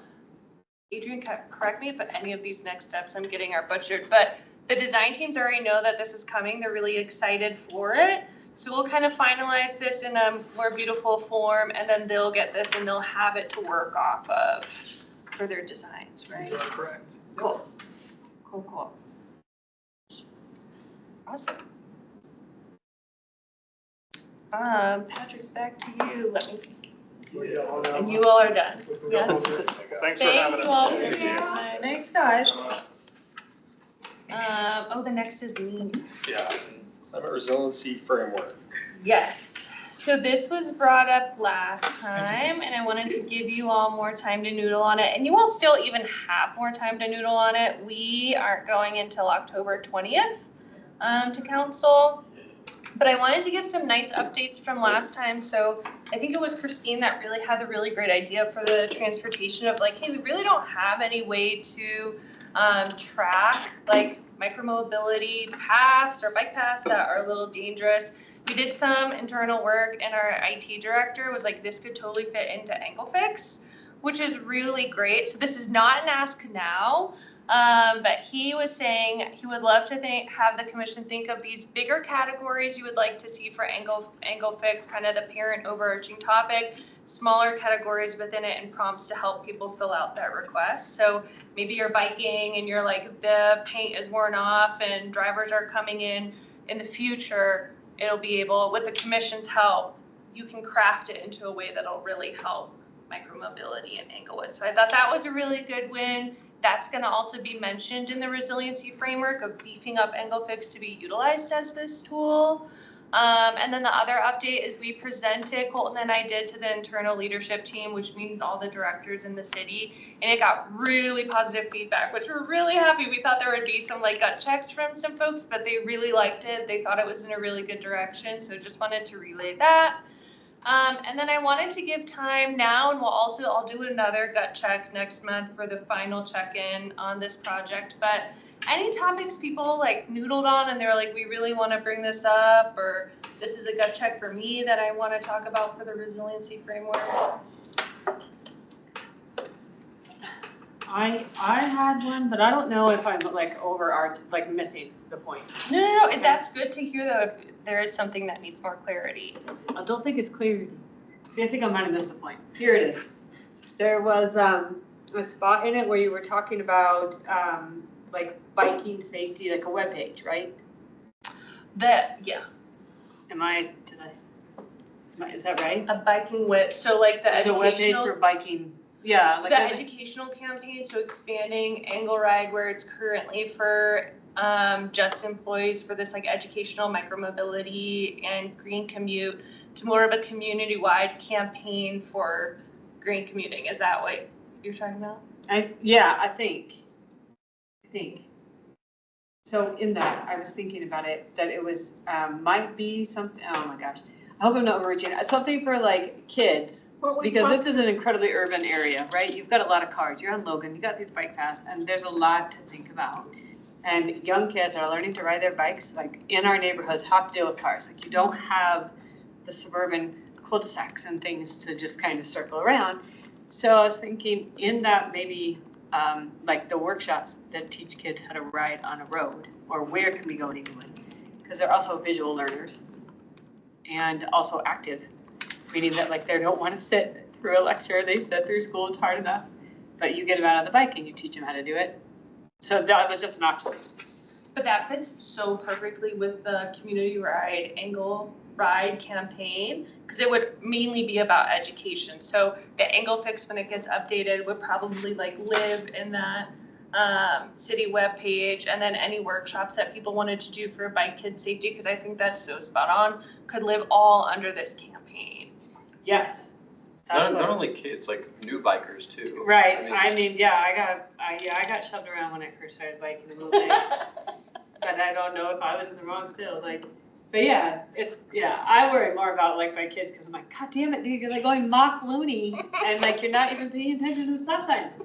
[SPEAKER 3] Adrian, correct me if any of these next steps I'm getting are butchered, but the design teams already know that this is coming. They're really excited for it. So we'll kind of finalize this in a more beautiful form, and then they'll get this and they'll have it to work off of for their designs, right?
[SPEAKER 9] You are correct.
[SPEAKER 3] Cool. Cool. Awesome. Patrick, back to you. Let me. And you all are done. Yes.
[SPEAKER 10] Thanks for having us.
[SPEAKER 3] Thank you all for your time.
[SPEAKER 4] Thanks, guys.
[SPEAKER 3] The next is me.
[SPEAKER 8] Yeah, climate resiliency framework.
[SPEAKER 3] Yes. So this was brought up last time, and I wanted to give you all more time to noodle on it, and you will still even have more time to noodle on it. We aren't going until October 20th to council. But I wanted to give some nice updates from last time. So I think it was Christine that really had the really great idea for the transportation of like, hey, we really don't have any way to track like micromobility paths or bike paths that are a little dangerous. We did some internal work, and our IT director was like, this could totally fit into AngleFix, which is really great. So this is not an ask now. But he was saying he would love to have the commission think of these bigger categories you would like to see for AngleFix, kind of the parent overarching topic, smaller categories within it, and prompts to help people fill out that request. So maybe you're biking and you're like, the paint is worn off and drivers are coming in the future, it'll be able, with the commission's help, you can craft it into a way that'll really help micromobility in Englewood. So I thought that was a really good win. That's going to also be mentioned in the resiliency framework of beefing up AngleFix to be utilized as this tool. And then the other update is we presented, Colton and I did, to the internal leadership team, which means all the directors in the city, and it got really positive feedback, which we're really happy. We thought there would be some like gut checks from some folks, but they really liked it. They thought it was in a really good direction, so just wanted to relay that. And then I wanted to give time now, and I'll do another gut check next month for the final check-in on this project. But any topics people like noodled on and they're like, we really want to bring this up, or this is a gut check for me that I want to talk about for the resiliency framework.
[SPEAKER 4] I had one, but I don't know if I'm like missing the point.
[SPEAKER 3] No. That's good to hear though, if there is something that needs more clarity.
[SPEAKER 4] I don't think it's clear. See, I think I might have missed the point. Here it is. There was a spot in it where you were talking about like biking safety, like a webpage, right?
[SPEAKER 3] Yeah.
[SPEAKER 4] Is that right?
[SPEAKER 3] A biking whip, so like the
[SPEAKER 4] There's a webpage
[SPEAKER 3] educational.
[SPEAKER 4] for biking. Yeah, like
[SPEAKER 3] The educational campaign, so expanding Angle Ride where it's currently for just employees for this like educational micromobility and green commute to more of a community-wide campaign for green commuting. Is that what you're talking about?
[SPEAKER 4] I think. So in that, I was thinking about it, that it was, might be something, oh my gosh. I hope I'm not overreaching, something for like kids,
[SPEAKER 12] Well, we
[SPEAKER 4] because
[SPEAKER 12] talked-
[SPEAKER 4] this is an incredibly urban area, right? You've got a lot of cars, you're on Logan, you got these bike paths, and there's a lot to think about. And young kids are learning to ride their bikes, like in our neighborhoods, have to deal with cars. Like you don't have the suburban cul-de-sacs and things to just kind of circle around. So I was thinking in that maybe like the workshops that teach kids how to ride on a road, or where can we go to one? Because they're also visual learners and also active, meaning that like they don't want to sit through a lecture, they sit through school, it's hard enough, but you get them out on the bike and you teach them how to do it. So that was just an option.
[SPEAKER 3] But that fits so perfectly with the community ride, angle ride campaign, because it would mainly be about education. So the angle fix, when it gets updated, would probably like live in that city webpage, and then any workshops that people wanted to do for bike kid safety, because I think that's so spot on, could live all under this campaign.
[SPEAKER 4] Yes.
[SPEAKER 1] Not only kids, like new bikers too.
[SPEAKER 4] Right, I mean, yeah, I got shoved around when I first started biking a little bit. But I don't know if I was in the wrong still, like, but yeah, I worry more about like my kids, because I'm like, God damn it, dude, you're like going Mach loony, and like, you're not even paying attention to the stop signs.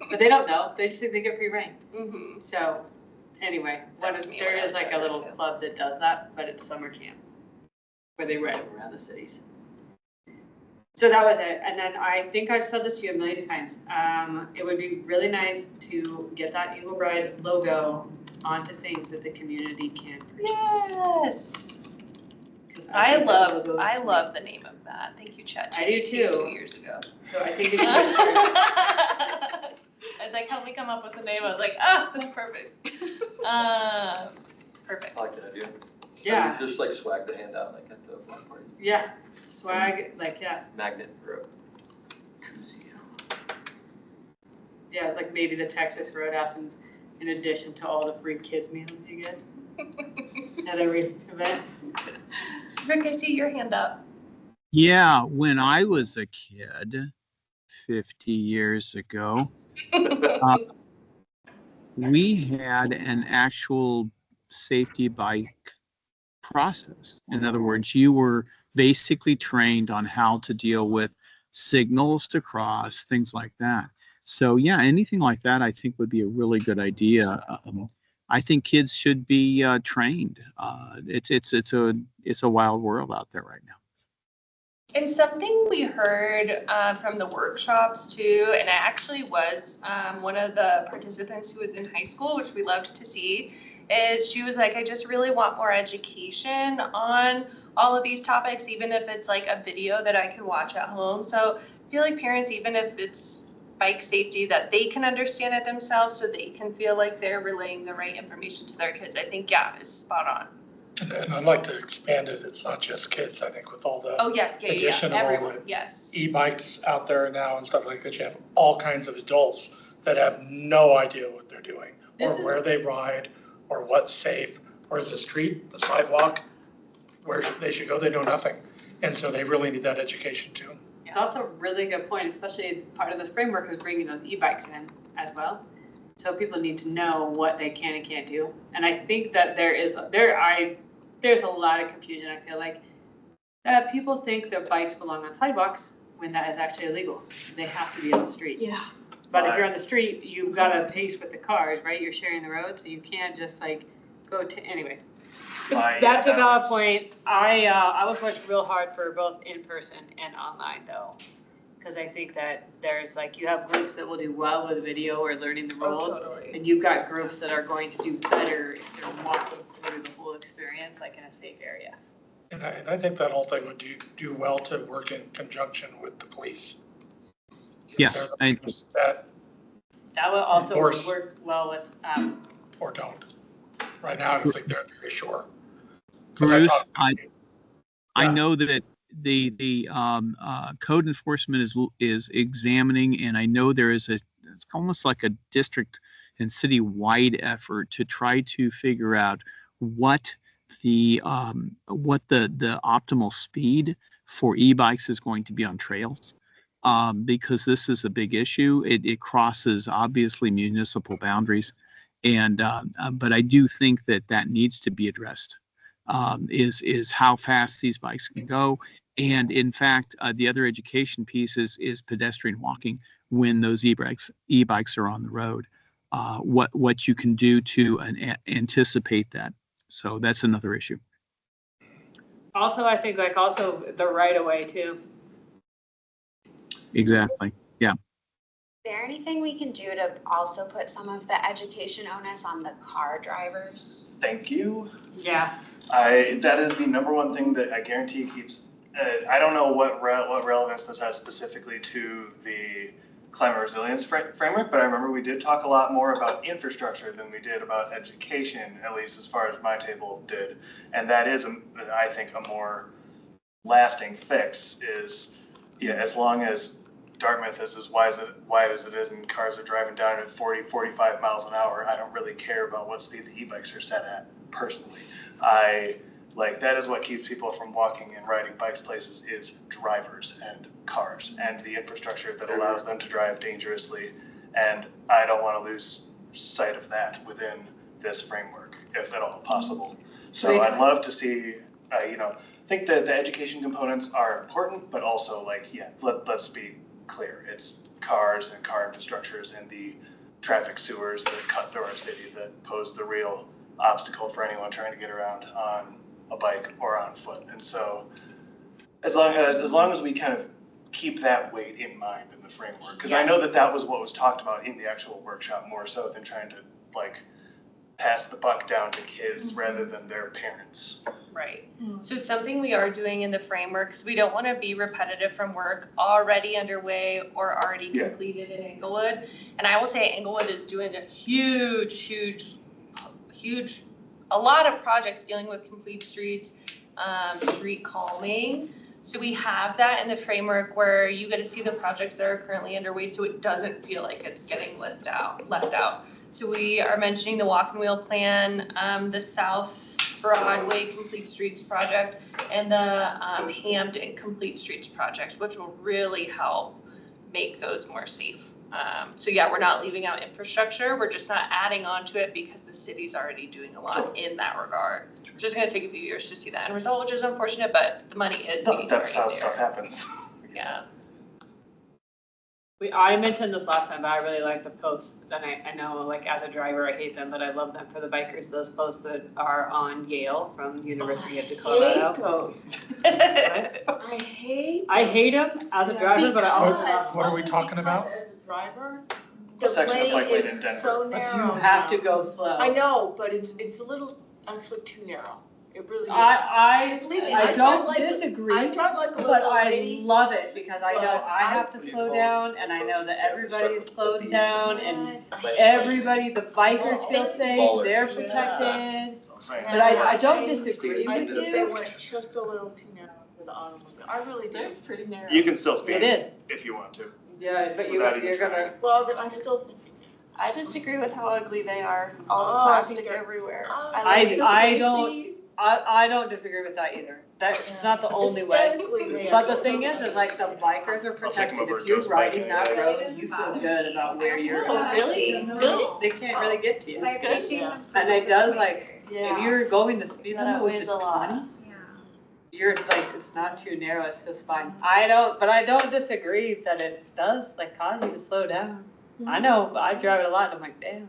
[SPEAKER 4] But they don't know, they just think they get free rein.
[SPEAKER 3] Mm-hmm.
[SPEAKER 4] So, anyway,
[SPEAKER 3] That was me
[SPEAKER 4] there
[SPEAKER 3] when I
[SPEAKER 4] is
[SPEAKER 3] was
[SPEAKER 4] like a
[SPEAKER 3] younger,
[SPEAKER 4] little
[SPEAKER 3] too.
[SPEAKER 4] club that does that, but it's summer camp, where they ride around the cities. So that was it, and then I think I've said this to you a million times, it would be really nice to get that Eagle Bride logo onto things that the community can purchase.
[SPEAKER 3] Yes.
[SPEAKER 4] 'Cause
[SPEAKER 3] I
[SPEAKER 4] think the logo is
[SPEAKER 3] love
[SPEAKER 4] sweet.
[SPEAKER 3] the name of that. Thank you, ChatGPT.
[SPEAKER 4] I do too.
[SPEAKER 3] 2 years ago.
[SPEAKER 4] So I think it's.
[SPEAKER 3] I was like, help me come up with a name. I was like, that's perfect. Perfect.
[SPEAKER 1] I like that idea.
[SPEAKER 4] Yeah.
[SPEAKER 1] It's just like swag to hand out, like at the block party.
[SPEAKER 4] Yeah, swag, like, yeah,
[SPEAKER 1] Magnet for a
[SPEAKER 4] yeah, like maybe the Texas Roadhouse in addition to all the free kids meals you get at every event.
[SPEAKER 3] Rick, I see your hand up.
[SPEAKER 5] Yeah, when I was a kid, 50 years ago, we had an actual safety bike process. In other words, you were basically trained on how to deal with signals to cross, things like that. So yeah, anything like that I think would be a really good idea. I think kids should be trained. It's a wild world out there right now.
[SPEAKER 3] And something we heard from the workshops too, and I actually was one of the participants who was in high school, which we loved to see, is she was like, I just really want more education on all of these topics, even if it's like a video that I can watch at home. So I feel like parents, even if it's bike safety, that they can understand it themselves so they can feel like they're relaying the right information to their kids. I think, yeah, is spot on.
[SPEAKER 6] And I'd like to expand it, it's not just kids, I think with all the
[SPEAKER 3] Oh, yes, yeah,
[SPEAKER 6] addition of all
[SPEAKER 3] everyone,
[SPEAKER 6] the
[SPEAKER 3] yes.
[SPEAKER 6] e-bikes out there now and stuff like that, you have all kinds of adults that have no idea what they're doing, or where they ride, or what's safe, or is the street, the sidewalk, where they should go, they know nothing. And so they really need that education too.
[SPEAKER 4] That's a really good point, especially part of this framework is bringing those e-bikes in as well. So people need to know what they can and can't do. And I think that there's a lot of confusion, I feel like. People think that bikes belong on sidewalks when that is actually illegal. They have to be on the street.
[SPEAKER 12] Yeah.
[SPEAKER 4] But if you're on the street, you've got to pace with the cars, right? You're sharing the road, so you can't just like go to, anyway. That's a valid point. I would push real hard for both in person and online though. Because I think that there's like, you have groups that will do well with video or learning the rules.
[SPEAKER 3] Totally.
[SPEAKER 4] And you've got groups that are going to do better if they're walking through the whole experience, like in a safe area.
[SPEAKER 6] And I think that whole thing would do well to work in conjunction with the police.
[SPEAKER 5] Yes,
[SPEAKER 6] They're the
[SPEAKER 5] I-
[SPEAKER 6] ones that,
[SPEAKER 4] That would also
[SPEAKER 6] Enforce.
[SPEAKER 4] work well with,
[SPEAKER 6] or don't. Right now, I don't think they're very sure.
[SPEAKER 5] Bruce,
[SPEAKER 6] Yeah.
[SPEAKER 5] I know that the code enforcement is examining, and I know there is it's almost like a district and city-wide effort to try to figure out what the optimal speed for e-bikes is going to be on trails. because this is a big issue. It crosses obviously municipal boundaries, and but I do think that needs to be addressed. Is how fast these bikes can go, and in fact, the other education piece is pedestrian walking when those e-bikes are on the road. What you can do to anticipate that. So that's another issue.
[SPEAKER 4] Also, I think like also the right of way too.
[SPEAKER 5] Exactly. Yeah.
[SPEAKER 13] Is there anything we can do to also put some of the education onus on the car drivers?
[SPEAKER 9] Thank you.
[SPEAKER 4] Yeah.
[SPEAKER 9] That is the number one thing that I guarantee keeps, I don't know what relevance this has specifically to the climate resilience framework, but I remember we did talk a lot more about infrastructure than we did about education, at least as far as my table did. And that is, I think, a more lasting fix is, yeah, as long as Dartmouth is as wide as it is and cars are driving down at 40, 45 miles an hour, I don't really care about what speed the e-bikes are set at personally. That is what keeps people from walking and riding bikes places is drivers and cars and the infrastructure that allows them to drive dangerously. And I don't want to lose sight of that within this framework, if at all possible. So I'd love to see, I think that the education components are important, but also let's be clear. It's cars and car infrastructures and the traffic sewers that cut through our city that pose the real obstacle for anyone trying to get around on a bike or on foot. And so as long as we kind of keep that weight in mind in the framework, because I know that was what was talked about in the actual workshop more so than trying to pass the buck down to kids rather than their parents.
[SPEAKER 3] Right. So something we are doing in the framework, because we don't want to be repetitive from work already underway or already completed in Englewood. And I will say Englewood is doing a huge, a lot of projects dealing with complete streets, street calming. So we have that in the framework where you get to see the projects that are currently underway so it doesn't feel like it's getting left out. So we are mentioning the walk and wheel plan, the South Broadway Complete Streets project, and the Hampden Complete Streets project, which will really help make those more safe. We're not leaving out infrastructure. We're just not adding on to it because the city's already doing a lot in that regard. It's just going to take a few years to see that end result, which is unfortunate, but the money is being
[SPEAKER 9] That's how
[SPEAKER 3] already
[SPEAKER 9] stuff
[SPEAKER 3] there.
[SPEAKER 9] happens.
[SPEAKER 3] Yeah.
[SPEAKER 4] I mentioned this last time, but I really like the posts, and I know, as a driver, I hate them, but I love them for the bikers, those posts that are on Yale from University of Colorado.
[SPEAKER 12] those.
[SPEAKER 4] What?
[SPEAKER 12] I
[SPEAKER 4] I hate them as a driver, but I also love them.
[SPEAKER 6] What are we talking about?
[SPEAKER 12] As a driver,
[SPEAKER 9] The
[SPEAKER 12] the
[SPEAKER 9] section of
[SPEAKER 12] lane
[SPEAKER 9] Pike Lane in
[SPEAKER 12] is
[SPEAKER 9] Denver.
[SPEAKER 12] so
[SPEAKER 4] But
[SPEAKER 12] narrow
[SPEAKER 4] you have to
[SPEAKER 12] now.
[SPEAKER 4] go slow.
[SPEAKER 12] I know, but it's a little actually too narrow. It really is.
[SPEAKER 4] Believe
[SPEAKER 12] me,
[SPEAKER 4] I
[SPEAKER 12] I
[SPEAKER 4] don't
[SPEAKER 12] drive like the-
[SPEAKER 4] disagree,
[SPEAKER 12] I drive like a
[SPEAKER 4] but
[SPEAKER 12] little
[SPEAKER 4] I
[SPEAKER 12] lady,
[SPEAKER 4] love it because I know
[SPEAKER 12] but
[SPEAKER 4] I have to
[SPEAKER 9] What do you
[SPEAKER 4] slow
[SPEAKER 9] call
[SPEAKER 4] down and I know that
[SPEAKER 9] those?
[SPEAKER 4] everybody's
[SPEAKER 9] The
[SPEAKER 4] slowed
[SPEAKER 9] Ds.
[SPEAKER 4] down and everybody, the bikers feel safe, they're protected.
[SPEAKER 9] That's what I'm saying.
[SPEAKER 4] But I don't disagree
[SPEAKER 12] I
[SPEAKER 4] with
[SPEAKER 12] think they
[SPEAKER 4] you.
[SPEAKER 12] went just a little too narrow for the automobile. I really do. It's pretty narrow.
[SPEAKER 9] You can still speed
[SPEAKER 4] It is,
[SPEAKER 9] if you want to.
[SPEAKER 4] yeah, but
[SPEAKER 9] Without even
[SPEAKER 4] you're gonna,
[SPEAKER 9] trying.
[SPEAKER 12] Well, I still think.
[SPEAKER 7] I disagree with how ugly they are, all the
[SPEAKER 12] Oh,
[SPEAKER 7] plastic
[SPEAKER 12] they're-
[SPEAKER 7] everywhere.
[SPEAKER 4] I don't disagree with that either. That's not the only way.
[SPEAKER 12] Aesthetically, they
[SPEAKER 4] But
[SPEAKER 12] are
[SPEAKER 4] the
[SPEAKER 12] so
[SPEAKER 4] thing is
[SPEAKER 12] ugly.
[SPEAKER 4] the bikers are
[SPEAKER 9] I'll take 'em
[SPEAKER 4] protected.
[SPEAKER 9] over
[SPEAKER 4] If you're
[SPEAKER 9] Joe's
[SPEAKER 4] riding
[SPEAKER 9] bike.
[SPEAKER 4] that road, you feel good about where you're
[SPEAKER 7] Oh,
[SPEAKER 4] at.
[SPEAKER 7] really? Really?
[SPEAKER 4] They can't really get to you.
[SPEAKER 13] I appreciate them so
[SPEAKER 4] And it
[SPEAKER 13] much.
[SPEAKER 4] does if
[SPEAKER 7] Yeah.
[SPEAKER 4] you're going the speed
[SPEAKER 7] That
[SPEAKER 4] limit, which
[SPEAKER 7] outweighs
[SPEAKER 4] is
[SPEAKER 7] a lot.
[SPEAKER 4] 20,
[SPEAKER 13] Yeah.
[SPEAKER 4] you're it's not too narrow, it's just fine. I don't disagree that it does cause you to slow down. I know, I drive it a lot, and I'm like, damn.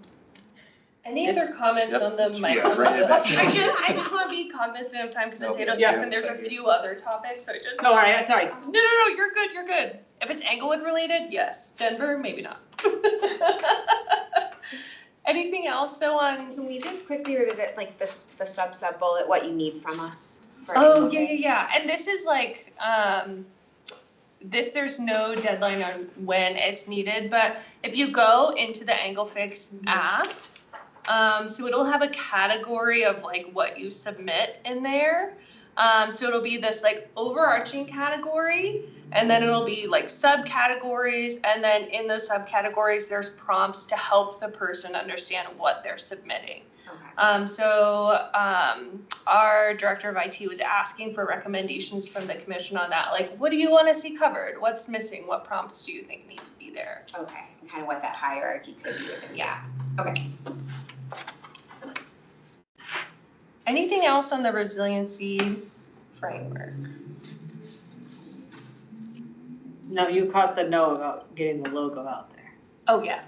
[SPEAKER 3] Any other comments
[SPEAKER 1] Yep.
[SPEAKER 3] on the
[SPEAKER 1] Yeah,
[SPEAKER 3] micro?
[SPEAKER 1] bring it back.
[SPEAKER 3] I just want to be cognizant of time because it's
[SPEAKER 1] No,
[SPEAKER 3] 8:06
[SPEAKER 4] yeah.
[SPEAKER 3] and there's a
[SPEAKER 1] Thank you.
[SPEAKER 3] few other topics, so I just.
[SPEAKER 4] No, sorry.
[SPEAKER 3] No, you're good. If it's Englewood related, yes. Denver, maybe not. Anything else though on?
[SPEAKER 13] Can we just quickly revisit the sub bullet, what you need from us? for
[SPEAKER 3] Oh,
[SPEAKER 13] English?
[SPEAKER 3] yeah. And this is there's no deadline on when it's needed, but if you go into the AngleFix app, so it'll have a category of what you submit in there. So it'll be this overarching category, and then it'll be subcategories, and then in those subcategories, there's prompts to help the person understand what they're submitting.
[SPEAKER 13] Okay.
[SPEAKER 3] Our director of IT was asking for recommendations from the commission on that. Like, what do you want to see covered? What's missing? What prompts do you think need to be there?
[SPEAKER 13] Okay, and kind of what that hierarchy could be within.
[SPEAKER 3] Yeah.
[SPEAKER 13] Okay.
[SPEAKER 3] Anything else on the resiliency framework?
[SPEAKER 4] No, you caught the no about getting the logo out there.
[SPEAKER 3] Oh, yeah.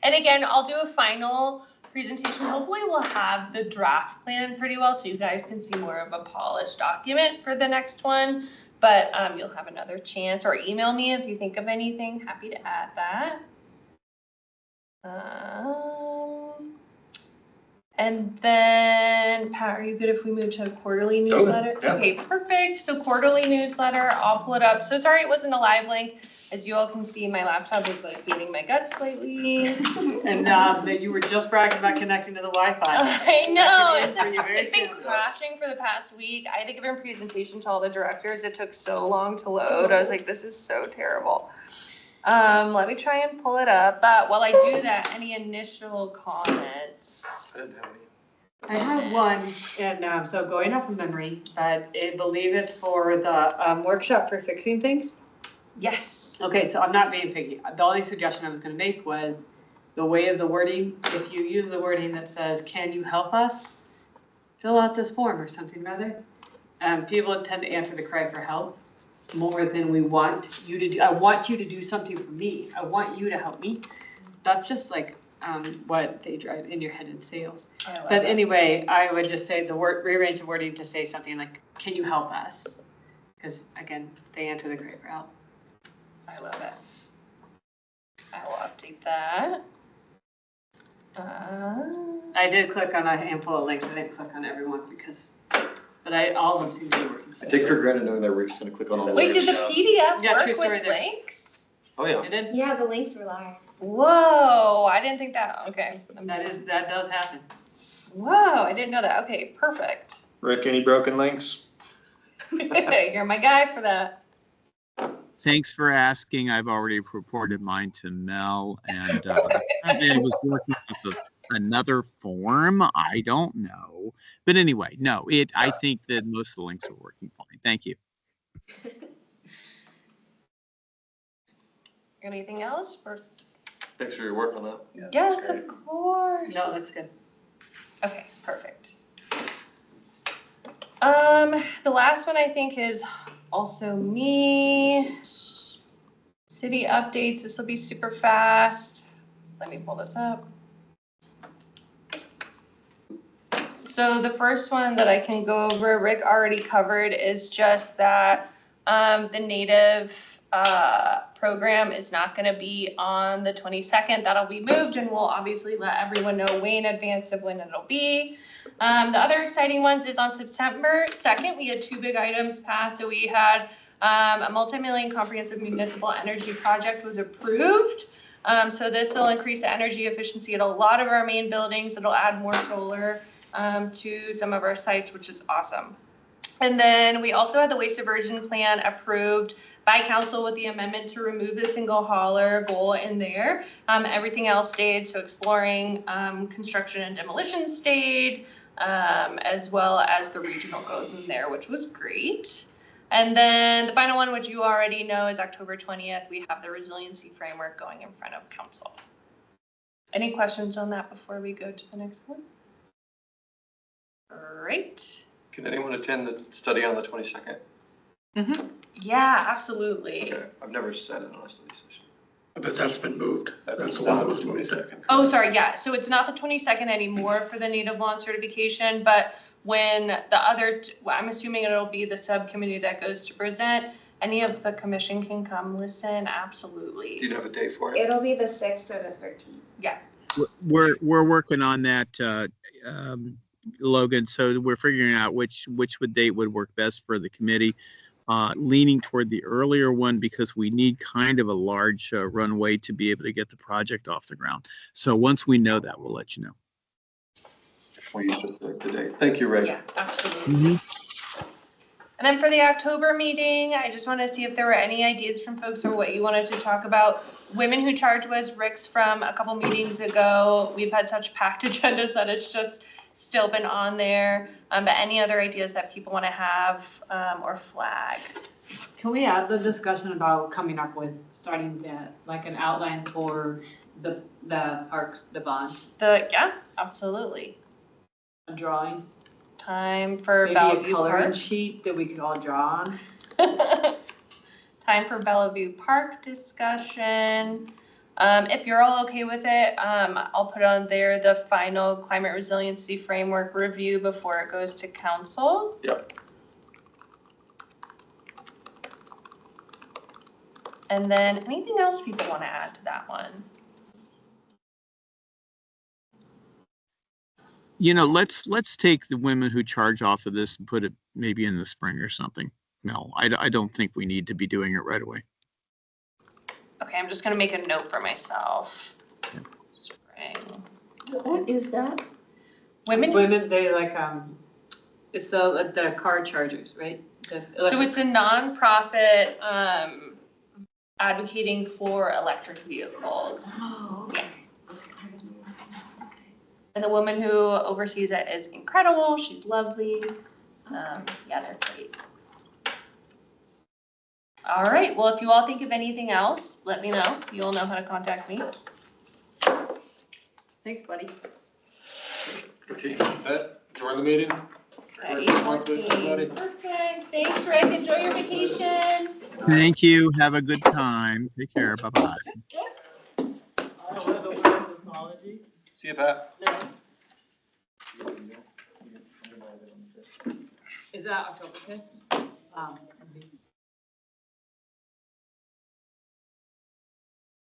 [SPEAKER 3] And again, I'll do a final presentation. Hopefully we'll have the draft plan pretty well so you guys can see more of a polished document for the next one. But you'll have another chance, or email me if you think of anything. Happy to add that. And then, Pat, are you good if we move to a quarterly newsletter?
[SPEAKER 1] yeah.
[SPEAKER 3] Okay, perfect. So quarterly newsletter, I'll pull it up. So sorry it wasn't a live link. As you all can see, my laptop is like beating my guts lately.
[SPEAKER 4] And that you were just bragging about connecting to the Wi-Fi.
[SPEAKER 3] I know,
[SPEAKER 4] That could be for you very
[SPEAKER 3] it's been
[SPEAKER 4] soon.
[SPEAKER 3] crashing for the past week. I had to give a presentation to all the directors. It took so long to load. I was like, this is so terrible. Let me try and pull it up. But while I do that, any initial comments?
[SPEAKER 1] I didn't have any.
[SPEAKER 4] I have one, and so going off of memory, but I believe it's for the workshop for fixing things.
[SPEAKER 3] Yes.
[SPEAKER 4] Okay, so I'm not being picky. The only suggestion I was gonna make was the way of the wording. If you use the wording that says, can you help us? Fill out this form or something rather. People tend to answer the cry for help more than we want you to do. I want you to do something for me. I want you to help me. That's just like what they drive in your head in sales. But anyway, I would just say rearrange the wording to say something like, can you help us? Because again, they answer the cry for help.
[SPEAKER 3] I love it. I will update that.
[SPEAKER 4] I did click on a handful of links. I didn't click on everyone because, but all of them seem to be working.
[SPEAKER 1] I take for granted knowing that Rick's gonna click on all the
[SPEAKER 3] Wait,
[SPEAKER 1] links.
[SPEAKER 3] did the PDF
[SPEAKER 4] Yeah,
[SPEAKER 3] work
[SPEAKER 4] true story
[SPEAKER 3] with
[SPEAKER 4] there.
[SPEAKER 3] links?
[SPEAKER 1] Oh, yeah.
[SPEAKER 4] It did.
[SPEAKER 13] Yeah, the links were live.
[SPEAKER 3] Whoa, I didn't think that. Okay.
[SPEAKER 4] That does happen.
[SPEAKER 3] Whoa, I didn't know that. Okay, perfect.
[SPEAKER 2] Rick, any broken links?
[SPEAKER 3] You're my guy for that.
[SPEAKER 5] Thanks for asking. I've already reported mine to Mel, and it was working with another form. I don't know, but anyway, no. I think that most of the links are working fine. Thank you.
[SPEAKER 3] Anything else?
[SPEAKER 1] Thanks for your work on that.
[SPEAKER 3] Yes, of course.
[SPEAKER 4] No, that's good.
[SPEAKER 3] Okay, perfect. The last one I think is also me. City updates. This will be super fast. Let me pull this up. So the first one that I can go over, Rick already covered, is just that the native program is not going to be on the 22nd. That'll be moved, and we'll obviously let everyone know way in advance of when it'll be. The other exciting ones is on September 2nd, we had two big items passed. So we had a multi-million comprehensive municipal energy project was approved. So this will increase the energy efficiency at a lot of our main buildings. It'll add more solar to some of our sites, which is awesome. And then we also had the waste diversion plan approved by council with the amendment to remove the single hauler goal in there. Everything else stayed, so exploring construction and demolition stayed, as well as the regional goes in there, which was great. And then the final one, which you already know, is October 20th. We have the resiliency framework going in front of council. Any questions on that before we go to the next one? Great.
[SPEAKER 1] Can anyone attend the study on the 22nd?
[SPEAKER 3] Mm-hmm. Yeah, absolutely.
[SPEAKER 1] Okay, I've never sat in on a study session.
[SPEAKER 6] But that's been moved. That's the one that was moved.
[SPEAKER 3] Oh, sorry, yeah. So it's not the 22nd anymore for the native lawn certification, but when the other, I'm assuming it'll be the subcommittee that goes to present, any of the commission can come listen, absolutely.
[SPEAKER 1] Do you have a date for it?
[SPEAKER 13] It'll be the 6th or the 13th.
[SPEAKER 3] Yeah.
[SPEAKER 5] We're working on that, Logan. So we're figuring out which date would work best for the committee. Leaning toward the earlier one because we need kind of a large runway to be able to get the project off the ground. So once we know that, we'll let you know.
[SPEAKER 1] We'll use the date. Thank you, Ray.
[SPEAKER 3] Yeah, absolutely. And then for the October meeting, I just wanted to see if there were any ideas from folks or what you wanted to talk about. Women Who Charge was Rick's from a couple meetings ago. We've had such packed agendas that it's just still been on there. But any other ideas that people want to have or flag?
[SPEAKER 4] Can we add the discussion about coming up with, starting that, like an outline for the parks, the bonds,
[SPEAKER 3] Yeah, absolutely.
[SPEAKER 4] a drawing?
[SPEAKER 3] Time for
[SPEAKER 4] Maybe a
[SPEAKER 3] Bellevue
[SPEAKER 4] coloring
[SPEAKER 3] Park.
[SPEAKER 4] sheet that we could all draw on?
[SPEAKER 3] Time for Bellevue Park discussion. If you're all okay with it, I'll put on there the final climate resiliency framework review before it goes to council.
[SPEAKER 11] Yep.
[SPEAKER 3] And then anything else people want to add to that one?
[SPEAKER 5] You know, let's take the Women Who Charge off of this and put it maybe in the spring or something. No, I don't think we need to be doing it right away.
[SPEAKER 3] Okay, I'm just gonna make a note for myself. Spring.
[SPEAKER 12] What is that?
[SPEAKER 3] Women.
[SPEAKER 4] Women, they like, it's the car chargers, right? The
[SPEAKER 3] So
[SPEAKER 4] electric-
[SPEAKER 3] it's a nonprofit advocating for electric vehicles.
[SPEAKER 12] Oh,
[SPEAKER 3] okay. And the woman who oversees it is incredible. She's lovely. Yeah, they're great. All right, well, if you all think of anything else, let me know. You all know how to contact me.
[SPEAKER 4] Thanks, buddy.
[SPEAKER 2] Join the meeting.
[SPEAKER 3] Ready?
[SPEAKER 2] Everybody.
[SPEAKER 3] Perfect. Thanks, Rick. Enjoy your vacation.
[SPEAKER 5] Thank you. Have a good time. Take care. Bye-bye.
[SPEAKER 1] See you, Pat.
[SPEAKER 4] Is that October 5th?